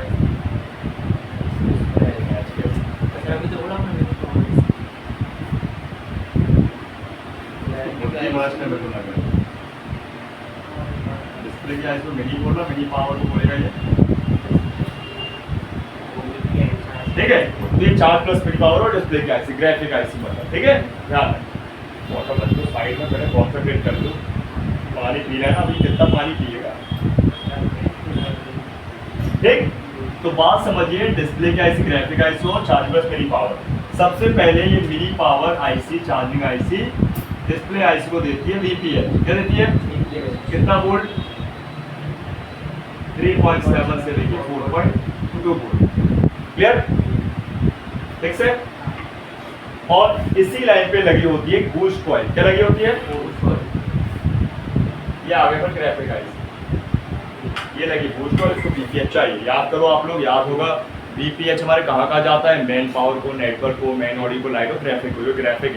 अभी तो बोला हमने मिनी पावर डिस्प्ले की आईसी को मिनी बोल रहा, मिनी पावर को बोलेगा ये, ठीक है। तो ये 4+ मिनी पावर और डिस्प्ले की आईसी, ग्राफिक आईसी मतलब, ठीक है। ध्यान रखो, वाटर बंद करो, साइड में पहले कॉन्सेंट्रेट कर लो। पानी पी रहा है ना, अभी कितना पानी पिएगा, ठीक। तो बात समझिए, डिस्प्ले की आईसी, ग्राफिक आईसी और 4+ मिनी पावर। सबसे पहले ये mini power IC, charging IC display IC को देती है वीपीएच। क्या देती है? कितना वोल्ट? 3.7 से लेके 4.2 वोल्ट। क्लियर? ठीक से। और इसी लाइन पे लगी होती है बूस्ट कॉइल। क्या लगी होती है? ये आगे पर ग्राफिक आईसी, ये लगी बूस्ट कॉइल, इसको वीपीएच चाहिए। याद करो आप लोग, याद होगा वीपीएच हमारे कहाँ जाता है? मेन पावर को, नेटवर्क को, मेन ऑडियो को, लाइट को, ग्राफिक को। ग्राफिक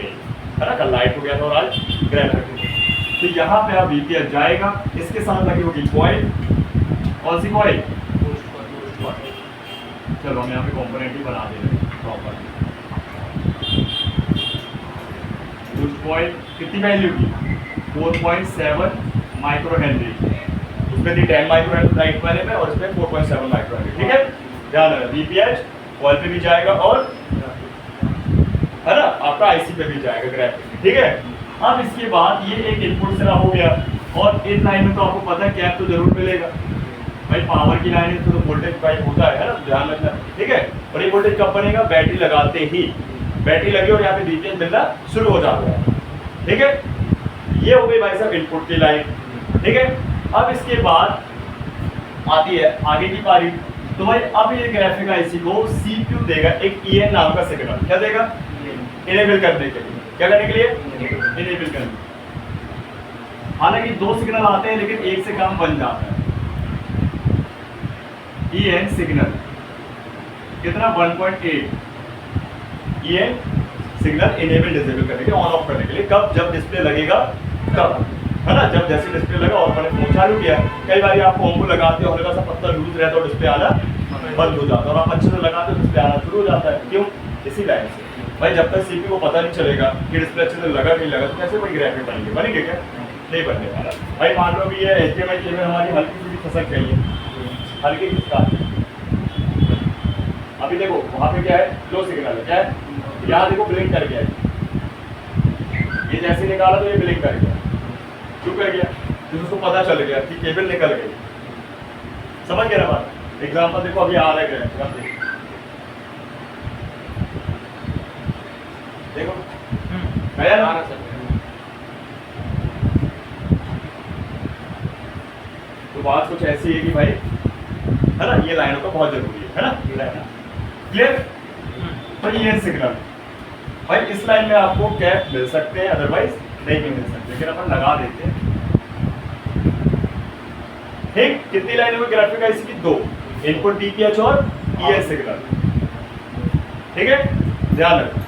है ना, कल लाइट हो गया था और आज ग्राफिक। तो यहाँ पे आप वीपीएच जाएगा, इसके साथ लगी होगी कॉइल। कौन सी कॉइल? चलो हम यहाँ पे कंपोनेंट ही बना दे रहे हैं प्रॉपर। बूस्ट कॉइल कितनी वैल्यू की? 4.7 माइक्रो हेनरी। उसमें थी 10 माइक्रो हेनरी राइट वाले में, और इसमें 4.7 माइक्रो हेनरी, ठीक है। ध्यान रखना, वीपीएच कॉइल पे भी जाएगा और है ना आपका आईसी पे भी जाएगा, ग्राफिक, ठीक है। अब इसके बाद ये एक इनपुट सिरा हो गया, और इस लाइन में तो आपको पता है कैप तो जरूर मिलेगा भाई, पावर की लाइन है तो वोल्टेज पाइप होता है ना, ध्यान रखना, ठीक है। और ये वोल्टेज कब बनेगा? बैटरी लगाते ही। बैटरी लगी और यहाँ पे वीपीएच मिलना शुरू हो जाता है, ठीक है। ये हो गई भाई साहब इनपुट की लाइन, ठीक है। अब इसके बाद आती है आगे की पारी। तो भाई अब ये ग्राफिक आईसी को सीपीयू देगा एक ईएन नाम का सिग्नल। क्या देगा? इनेबल करने के लिए। क्या करने के लिए? इनेबल करने। हालांकि 2 सिग्नल आते हैं, लेकिन एक से काम बन जाता है। ईएन सिग्नल कितना? 1.8 ईएन सिग्नल इनेबल डिसेबल करने के लिए, ऑन ऑफ करने के लिए। कब? जब डिस्प्ले लगेगा तब, है ना। जब जैसे डिस्प्ले लगा और मैंने फोन चालू किया, कई बार आप फोन को लगाते हो, हल्का सा पत्ता लूज रहता है और डिस्प्ले आना बंद हो जाता है, और आप अच्छे से लगाते हो डिस्प्ले आना शुरू हो जाता है। क्यों? इसी लाइन से भाई, जब तक सीपीयू को पता नहीं चलेगा कि डिस्प्ले अच्छे से लगा नहीं लगा, तो कैसे कोई ग्राफिक बनेंगे? बनेंगे क्या? नहीं बनने वाला भाई। मान लो कि ये HDMI केबल हमारी हल्की सी भी खसक गई है, हल्की किसका? अभी देखो वहाँ पे क्या है? लो सिग्नल है, क्या है? यहाँ देखो ब्लिंक कर गया, ये जैसे निकाला तो ये ब्लिंक कर गया। क्यों कर गया? तो उसको पता चल गया कि केबल निकल गई। समझ गया ना बात? एग्जाम्पल देखो अभी आ रहा है, देखो गया ना। तो बात कुछ ऐसी है कि भाई, है ना, ये लाइनों का बहुत जरूरी है ना, ये लाइन। क्लियर? तो ये सिग्नल भाई, इस लाइन में आपको कैप मिल सकते हैं, अदरवाइज नहीं भी मिल सकते, लेकिन अपन लगा देते हैं, ठीक। कितनी लाइनों में ग्राफिक आईसी की? 2, इनपुट डीपीएच और ईएन सिग्नल, ठीक है। ध्यान रखो।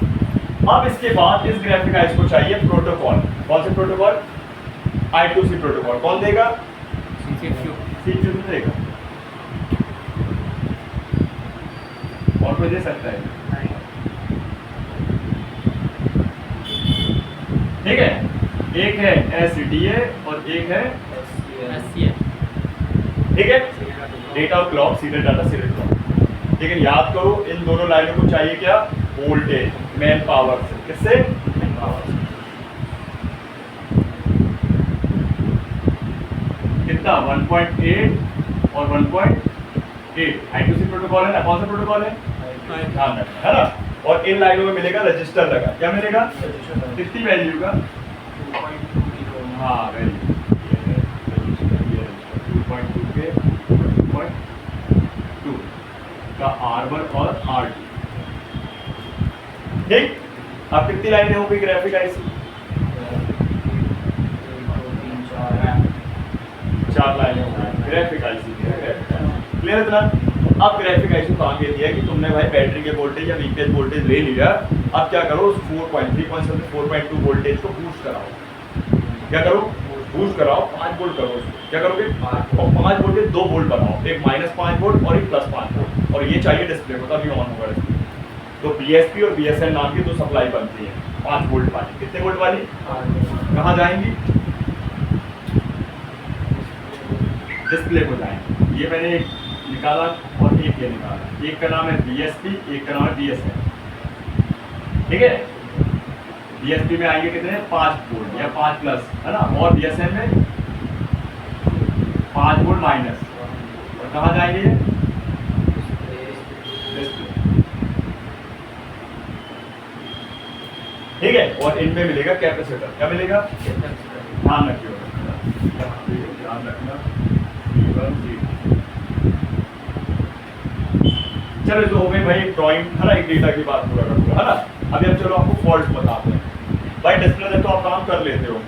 अब इसके बाद इस ग्राफिक आईसी को चाहिए प्रोटोकॉल। कौन से प्रोटोकॉल? I2C protocol. कौन देगा? सीपीयू देगा, और कोई दे सकता है? ठीक है। एक है SDA और एक है ठीक है, डेटा और clock, serial data, serial clock. लेकिन याद करो इन दोनों लाइनों को चाहिए क्या? वोल्टेज, मेन पावर से। किससे? मेन पावर से। कितना? 1.8 और 1.8 I2C प्रोटोकॉल है ना। कौन सा प्रोटोकॉल है? ध्यान रखना, है ना। और इन लाइनों में मिलेगा रजिस्टर लगा। क्या मिलेगा? कितनी वैल्यू का? हाँ वैल्यू 2.2 के 2.2 का R1 और R2, ठीक। अब कितनी लाइनें हो गई ग्राफिक आईसी? 4 लाइनें हो गई ग्राफिक आईसी। क्लियर इतना? अब ग्राफिक आईसी काम ये दिया कि तुमने भाई बैटरी के वोल्टेज या वीपीएस वोल्टेज ले लिया, अब क्या करो उस 4.3 4.2 वोल्टेज को बूस्ट कराओ। क्या करो? बूस्ट कराओ, 5 वोल्ट करो उसको। क्या करोगे? 5 वोल्ट के 2 वोल्ट बनाओ, एक -5 वोल्ट और एक +5 वोल्ट, और ये चाहिए डिस्प्ले को, तभी ऑन होगा डिस्प्ले। तो बीएसपी और बीएसएन नाम की 2 सप्लाई बनती है 5 वोल्ट वाली। कितने वोल्ट वाली? कहाँ जाएंगी? डिस्प्ले को जाएंगे। ये मैंने एक निकाला और एक ये निकाला, एक का नाम है बीएसपी, एक का नाम है बीएसएन। ठीक है? बीएसपी में आएंगे कितने? 5 वोल्ट या 5 प्लस, है ना, और बीएसएन में 5 वोल्ट माइनस। और कहाँ जाएंगे ये? ठीक है? और इनमें मिलेगा कैपेसिटर। क्या मिलेगा? ध्यान रखिए, ध्यान रखना। चलो जो हो गई भाई ड्राइंग, है ना, एक डेटा की बात पूरा करूँगा, है ना। अभी अब चलो आपको फॉल्ट बताते हैं। भाई डिस्प्ले से तो आप काम कर लेते हो,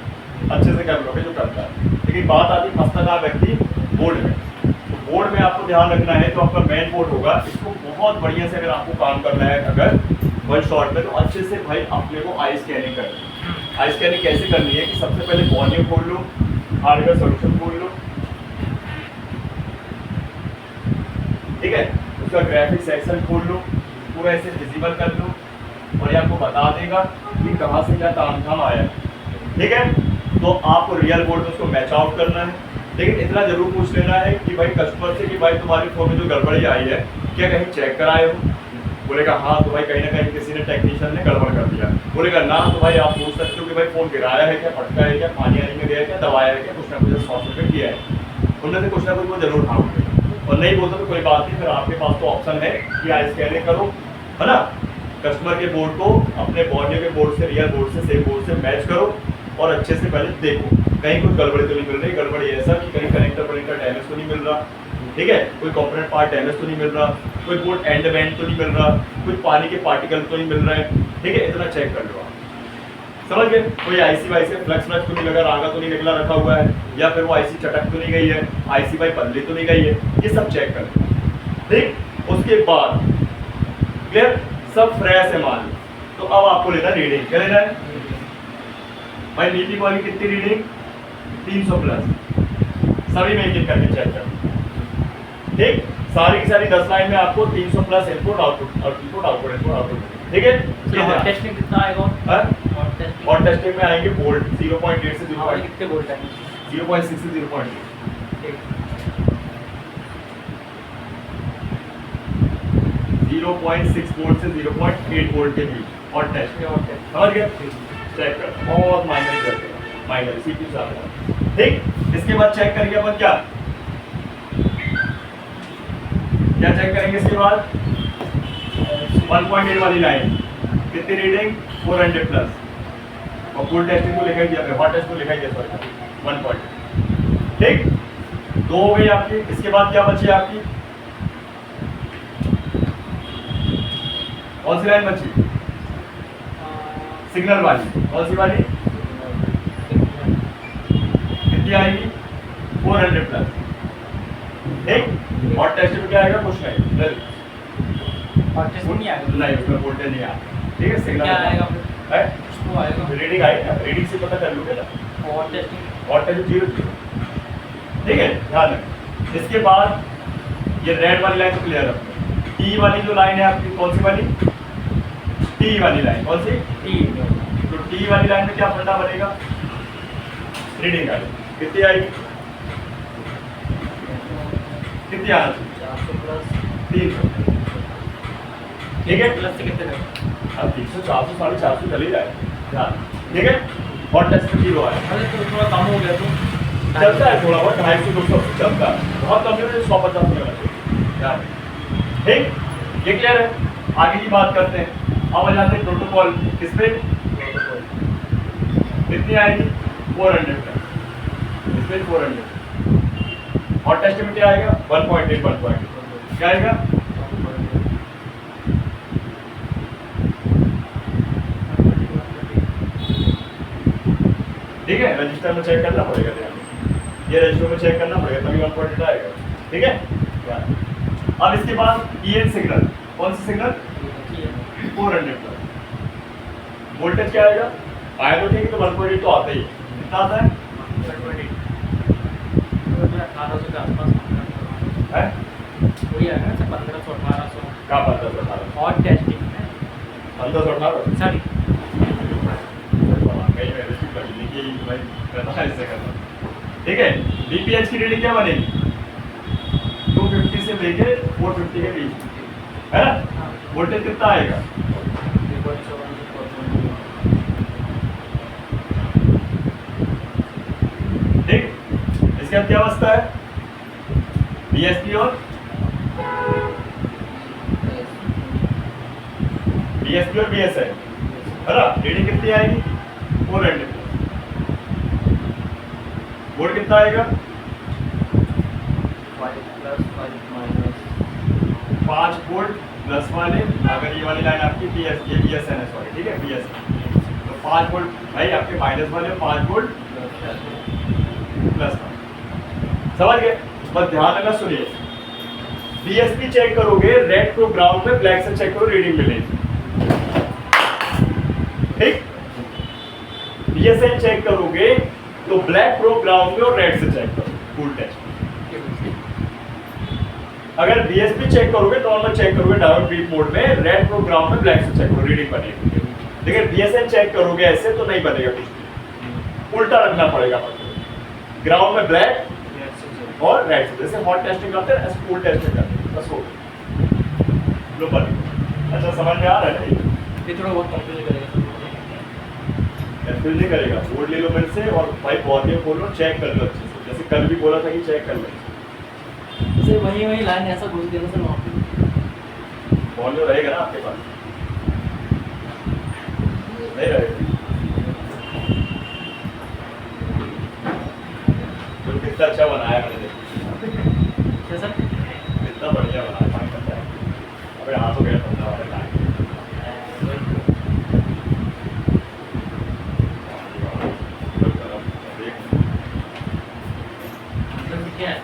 अच्छे से कर लोगे जो करता है, लेकिन बात आती है फंसता कहाँ व्यक्ति? बोर्ड में। तो बोर्ड में आपको ध्यान रखना है, जो आपका मेन बोर्ड होगा, इसको बहुत बढ़िया से अगर आपको काम करना है अगर वन शॉट में, तो अच्छे से भाई अपने को आई स्कैनिंग करनी है। आई स्कैनिंग कैसे करनी है कि सबसे पहले वॉल्यूम खोल लो, हार्डवेयर सॉल्यूशन खोल लो, ठीक है, उसका ग्राफिक सेक्शन खोल लो, पूरा ऐसे विजिबल कर लो, और ये आपको बता देगा कि कहाँ से क्या तामझाम आया है। ठीक है? तो आपको रियल बोर्ड में उसको मैच आउट करना है, लेकिन इतना जरूर पूछ लेना है कि भाई कस्टमर से कि भाई तुम्हारे फोन में जो गड़बड़ी आई है क्या कहीं चेक कराए हो? बोलेगा हाँ, तो भाई कहीं ना कहीं किसी ने टेक्नीशियन ने गड़बड़ कर दिया। बोलेगा ना, तो भाई आप पूछ सकते हो कि भाई फोन गिराया है क्या, पटका है क्या, पानी आने में गया है क्या, दबाया है क्या, कुछ ना कुछ सॉफ्टवेयर किया है, उनमें से कुछ ना कुछ वो जरूर ढांढोगे। और नहीं बोलते तो कोई बात नहीं, फिर आपके पास तो ऑप्शन है कि आई स्कैनिंग करो, है ना, कस्टमर के बोर्ड को अपने बॉडी के बोर्ड से, रियल बोर्ड से, सेम बोर्ड से मैच करो, और अच्छे से पहले देखो कहीं कुछ गड़बड़ी तो नहीं मिल रही। गड़बड़ी ऐसा कि कहीं कनेक्टर डैमेज तो नहीं मिल रहा, ठीक है, कोई कंपोनेंट पार्ट डैमेज तो नहीं मिल रहा, कोई बोर्ड एंड वेंट तो नहीं मिल रहा, कुछ पानी के पार्टिकल तो नहीं मिल रहे हैं। ठीक है? इतना चेक कर लो आप, समझ गए? कोई आईसी वाई से फ्लक्स तो नहीं लगा, रागा तो नहीं निकला रखा हुआ है, या फिर वो आईसी चटक तो नहीं गई है, आईसी भाई बदली तो नहीं गई है, ये सब चेक कर लो। ठीक? उसके बाद क्लियर, सब फ्रेश है मान लो, तो अब आपको लेना रीडिंग। क्या लेना है भाई? नीली वाली कितनी रीडिंग? 300 प्लस। सभी में एक करके चेक कर। ठीक? सारी की सारी 10 लाइन में आपको 300 प्लस इनपुट आउटपुट और इनपुट आउटपुट इनपुट आउटपुट। ठीक है? और टेस्टिंग कितना आएगा? और टेस्टिंग में आएंगे वोल्ट 0.8 से 0.8, कितने वोल्ट है? 0.6 से 0.8, ठीक 0.6 वोल्ट से 0.8 वोल्ट के बीच। और टेस्ट समझ गए? चेक कर, बहुत माइनर करके माइनर सीपीयू से आता है। ठीक? इसके बाद चेक करेंगे अपन क्या क्या चेक करेंगे इसके बाद? 1.8 वाली लाइन कितनी रीडिंग? 400 प्लस, और फुल टेस्टिंग को लिखा ही दिया, हॉट टेस्ट को लिखा ही दिया, सॉरी 1.8। ठीक? 2 हो गई आपकी। इसके बाद क्या बची आपकी? कौन सी लाइन बची? सिग्नल वाली। कौन सी वाली? कितनी आएगी? 400 प्लस। ठीक? हॉट टेस्ट में क्या आएगा? कुछ नहीं, और टेस्ट नहीं आएगा? नहीं, उसमें वोल्टेज नहीं आता। ठीक है? सिग्नल क्या आएगा फिर? है उसको आएगा रीडिंग आएगा, रीडिंग से पता कर लोगे ना। और टेस्टिंग और 0 ठीक है, ध्यान रखें। इसके बाद ये रेड वाली लाइन तो क्लियर रखो। टी वाली जो लाइन है आपकी, कौन सी वाली? टी वाली लाइन। कौन सी? टी। तो टी वाली लाइन में क्या फंडा बनेगा? रीडिंग आएगी। कितनी आएगी? कितनी आना चाहिए? 400 प्लस 300। ठीक है? प्लस से कितने तक? अब 300 400 450 चली जाए। ध्यान, ठीक है? हॉट टेस्ट में 0 आया। अरे तो थोड़ा कम हो गया तो चलता है थोड़ा बहुत, 250 200 चलता है, बहुत कम नहीं, 150 में होना चाहिए। ठीक? ये क्लियर है? आगे की बात करते हैं। अब आ जाते हैं प्रोटोकॉल। किस पे? कितनी आएगी? 400 प्लस, इसमें 400। हॉट टेस्ट में क्या आएगा? 1.8 1.8 क्या आएगा? ठीक है? रजिस्टर में चेक करना पड़ेगा, ध्यान, ये रजिस्टर में चेक करना पड़ेगा, तभी 1.8 आएगा। ठीक है? अब इसके बाद EN सिग्नल, कौन सा सिग्नल? 400 पर वोल्टेज क्या आएगा? आया तो ठीक है, तो 1.8 तो आता ही है। कितना आता है? 1800 के आसपास है वही आएगा ना, 1500 1800 क्या 1518? हॉट टेस्टिंग में 1518 सॉरी कहीं मैंने भी कर ली कि भाई करना है ऐसे करना। ठीक है, DPH की रीडिंग क्या बनेगी? 250 से लेके 450 के बीच, है ना? वोल्टेज कितना आएगा? ठीक, इसके बाद क्या अवस्था है? BSP और BSI, है ना? रीडिंग कितनी आएगी? 400। वोल्ट कितना आएगा? 5 वोल्ट प्लस वाले, अगर ये वाली लाइन आपकी BSN है, सॉरी, ठीक है, BSN, तो 5 वोल्ट भाई आपके माइनस वाले, 5 वोल्ट प्लस वाले, समझ गए? बस ध्यान रखना, सुनिए, BSP चेक करोगे रेड को ग्राउंड में, ब्लैक से चेक करो रीडिंग मिलेगी। ठीक, BSN चेक करोगे तो ब्लैक को ग्राउंड में और रेड से चेक करो, फुल टेस्ट। अगर BSP चेक करोगे, नॉर्मल चेक करोगे डायोड बीट मोड में, रेड को ग्राउंड में, ब्लैक से चेक करो, रीडिंग बनेगी। लेकिन BSN चेक करोगे ऐसे तो नहीं बनेगा कुछ भी, उल्टा रखना पड़ेगा, ग्राउंड में ब्लैक और रेड से, जैसे हॉट टेस्टिंग करते हैं ऐसे फुल टेस्टिंग करते हैं, बस हो लो बन। अच्छा, समझ में आ रहा है? ये थोड़ा बहुत कंफ्यूज करेगा, कंफ्यूज नहीं करेगा, बोर्ड ले लो मेरे से और भाई बहुत ही बोलो, चेक कर लो अच्छे से, जैसे कल भी बोला था कि चेक कर लो। सर वही लाइन ऐसा घुस देना सर वहाँ पे वॉल्यूम रहेगा ना आपके पास? नहीं रहेगा तो कितना अच्छा बनाया मैंने, देखो क्या सर? कितना बढ़िया बनाया, पानी करता है। अबे हाँ तो गया बंदा वाले लाइन क्या है?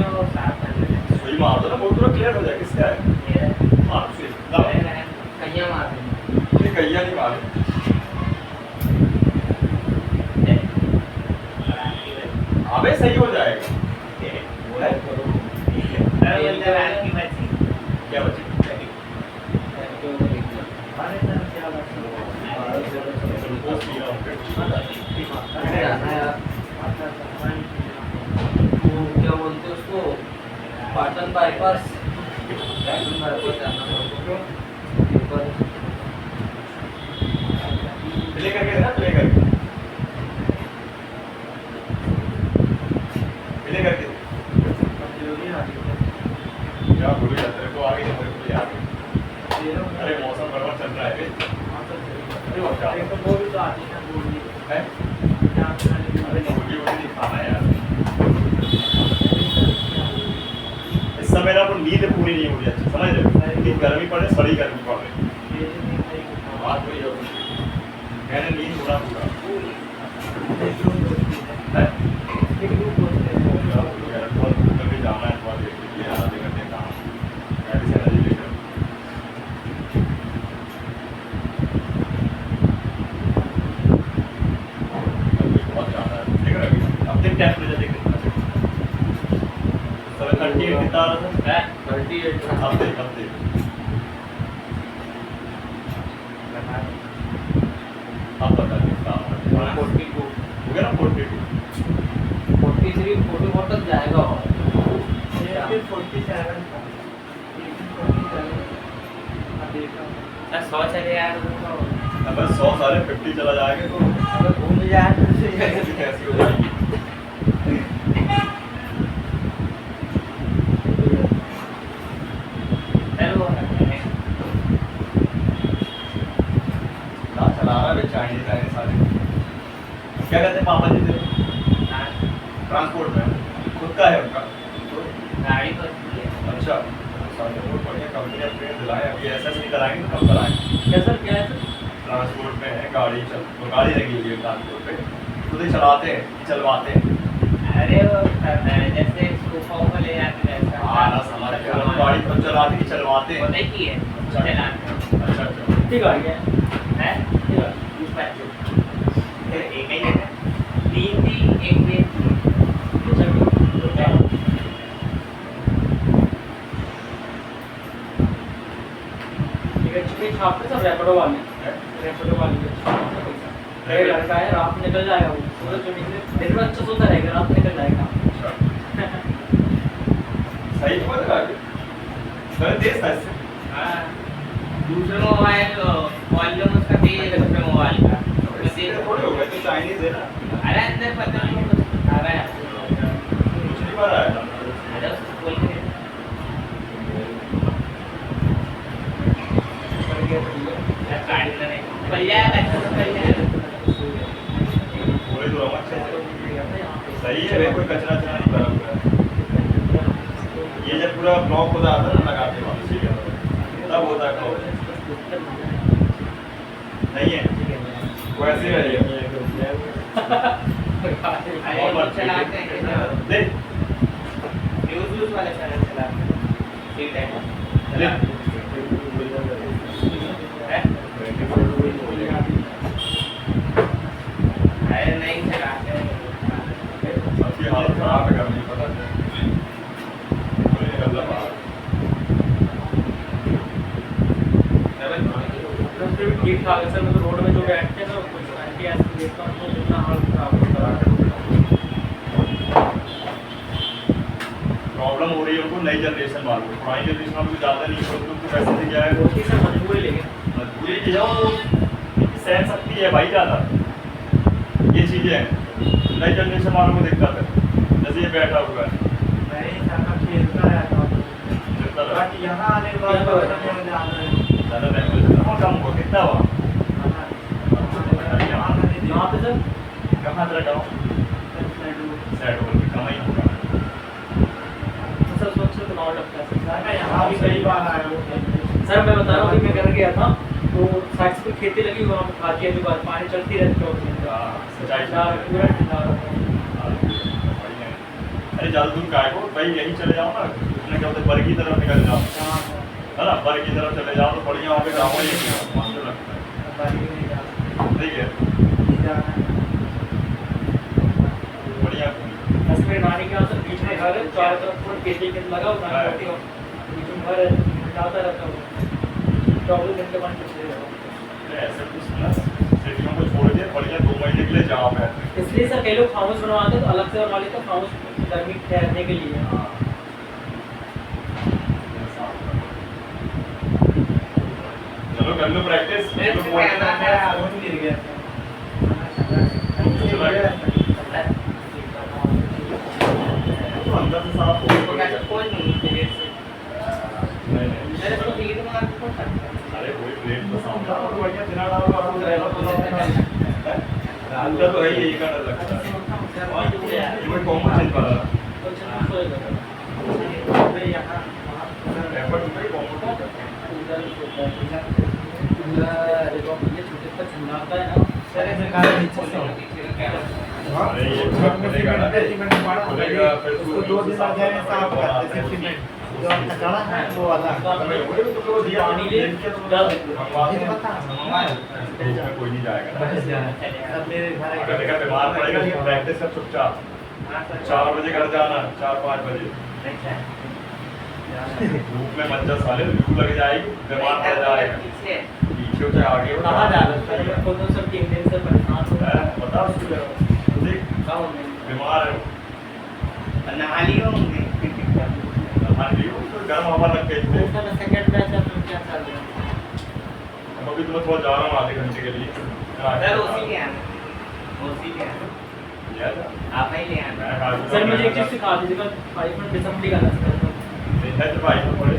सुई मार दो ना, बहुत थोड़ा क्लियर हो जाए किसका है। मार सुई, कहिया मार ये कहिया नहीं मार, अबे सही हो जाएगा। क्या बची? क्या बोलते उसको, पाटन बाईपास जाना प्ले करके ना, प्ले करके क्या बोलूं यार, तेरे को आगे नहीं, मेरे को याद है। अरे मौसम गड़बड़ चल रहा है बे। अरे वो क्या है? अरे मुर्गी वुर्गी नहीं खाना यार। इस समय मेरा वो नींद पूरी नहीं हो रही अच्छी, समझ रहे हो? इतनी गर्मी पड़े, सड़ी गर्मी पड़ रही। बात वही हो, मैंने नींद पूरा पूरा है? कभी जाना है थोड़ा देख लीजिए, आधे घंटे काम मेडिसिन अभी लेकर। अभी बहुत ज़्यादा है, देख रहे हो? अब देख टेम्परेचर देख कितना है। इस समय 38 कितना आ रहा था? 38 अब देख, अब देख। अब बता कितना आ रहा है? 42 हो गया ना 42? 43 44 तक जाएगा और फिर 47 था 100 चले यार तो अगर 100 सारे 50 चला जाएगा तो अगर घूम जाए तो कैसी हो जाएगी? चलो ना चला रहा है चाइनीज आए सारे। क्या कहते हैं पापा जी तेरे? ट्रांसपोर्ट में खुद का है उनका? गाड़ी तो अच्छी है अच्छा, सारे बहुत बढ़िया कंपनी अपने दिलाए। अभी ऐसा नहीं कराएंगे तो कब कराएंगे? क्या सर क्या है सर? ट्रांसपोर्ट में है गाड़ी, चल तो गाड़ी लगी हुई है ट्रांसपोर्ट पे, खुद ही चलाते हैं, चलवाते हैं। अरे वो जैसे सोफा ऊपर ले जाते हैं हाँ ना, समझ गया। वो गाड़ी खुद चलाते हैं, चलवाते हैं। पता की है अच्छा। चलाते अच्छा अच्छा। ठीक आ गया हैं एक ही है ना 3 थी एक में छापते सब रैपिडो वाले रेड लड़का है, रात में निकल जाएगा वो सूरज जो निकले दिन में अच्छा सोता रहेगा, रात में निकल जाएगा। सही तो लगा के सर तेज था इससे। हाँ दूसरे मोबाइल वॉल्यूम उसका तेज है दूसरे मोबाइल का इससे थोड़ी हो गए तो चाइनीज है ना, अरे अंदर पता नहीं कुछ आ रहा है पिछली बार आया था। अरे उसको खोल के गाड़ी में नहीं भैया अच्छा तो भैया पूरे तो रवा अच्छे से सही है रे, कोई कचरा चरा नहीं भरा हुआ है। ये जब पूरा ब्लॉक हो जाता है ना लगाते वक्त ठीक है तब होता है ब्लॉक, नहीं है वैसे ही है। अरे वो चलाते हैं देख न्यूज़ वाले चैनल चलाते हैं ठीक है देख अरे नहीं चलाते हैं सबकी हालत खराब है, करनी पता है कोई निकल रहा बाहर। फिर भी ठीक ठाक है सर, मतलब रोड में जो बैठते हैं ना कुछ एंटी ऐसे देखता हूँ तो उतना हाल खराब होता है। प्रॉब्लम हो रही है उनको नई जनरेशन वालों को, पुरानी जनरेशन वालों को ज़्यादा नहीं है, उनको तो वैसे से क्या है होती सर मजबूरी लेकिन मजबूरी की है, वो सहन सकती है भाई ज़्यादा, ये चीज़ें हैं। नई जनरेशन वालों को दिक्कत है, जैसे ये बैठा हुआ है नहीं साका खेलता रहता हूँ जितना बट यहाँ आने के बाद पता नहीं मुझे आना है ज़्यादा टेम्परेचर कम हुआ कितना हुआ यहाँ पे सर कहाँ तेरा गाँव सेट हो गया कम ही होगा। सर स्वच्छ चुनाव लगता है सर। यहाँ भी कई बार आया हूँ सर मैं बता रहा हूँ कि मैं घर गया था तो साइड से खेती लगी हुई वहाँ पे खाती है, बात पानी चलती रहती है सिंचाई पूरा ठंडा रहता है। अरे ज़्यादा दूर काय को भाई यहीं चले जाओ ना, उसने क्या बोलते बर की तरफ निकल जाओ है ना, बर की तरफ चले जाओ तो बढ़िया वहाँ पे गाँव ही मस्त लगता है ठीक है बढ़िया। बस मेरे नानी के यहाँ से बीच में घर है, चारों तरफ पूरा खेती के लगा हुआ है, बीच में घर है, जाता रहता हूँ 24 घंटे पानी चलते रहता हूँ। ऐसे कुछ ना सिटियों को छोड़ के बढ़िया 2 महीने के लिए जाओ मैं इसलिए सर कई लोग फार्म हाउस बनवाते हैं तो अलग से बनवा लेते हैं फार्म हाउस गर्मी ठहरने के लिए। चलो कर लो प्रैक्टिस मेरे से कहना है आगुन गिर गया अंदर से साफ हो तो कैसे खोल नहीं मेरे से नहीं मेरे को ठीक है मार को सकता अरे कोई प्लेट तो सामने और बढ़िया बिना डाल और रहेगा तो अंदर तो है ही यही का डर लगता है ये कोई कॉमन चीज वाला तो चलो है यहाँ आता है ना सर ऐसे कहा नीचे से अरे ये सब खुलेगा ना, खुलेगा फिर उसको 2 दिन बाद जाने साफ करते हैं सीमेंट जो आपका चढ़ा है वो वाला पानी ले इसमें कोई नहीं जाएगा सब मेरे घर अगर देखा बीमार पड़ेगा तो प्रैक्टिस कर चुपचाप 4 बजे घर जाना, 4-5 बजे धूप में मत जा साले, लू लग जाएगी, बीमार पड़ जाएगा, पीछे चाहे आगे हो, कहाँ जा रहे अरे मैं खुद तो सब टीम दिन से परेशान हूँ बता उसको जरा, देख बीमार है वो, नहा लिए होंगे नहा लियो तो गर्म हवा लग गई थी। दूसरा सेकंड बैच है तो क्या चल रहा है अब अभी तुम्हें थोड़ा जा रहा हूँ आधे घंटे के लिए, सर उसी के आना उसी के आना लिया जा। आप ही ले आना मैं खाली सर मुझे एक चीज़ सिखा दीजिएगा 5 मिनट डिसम्बली का देखा तो भाई को पड़े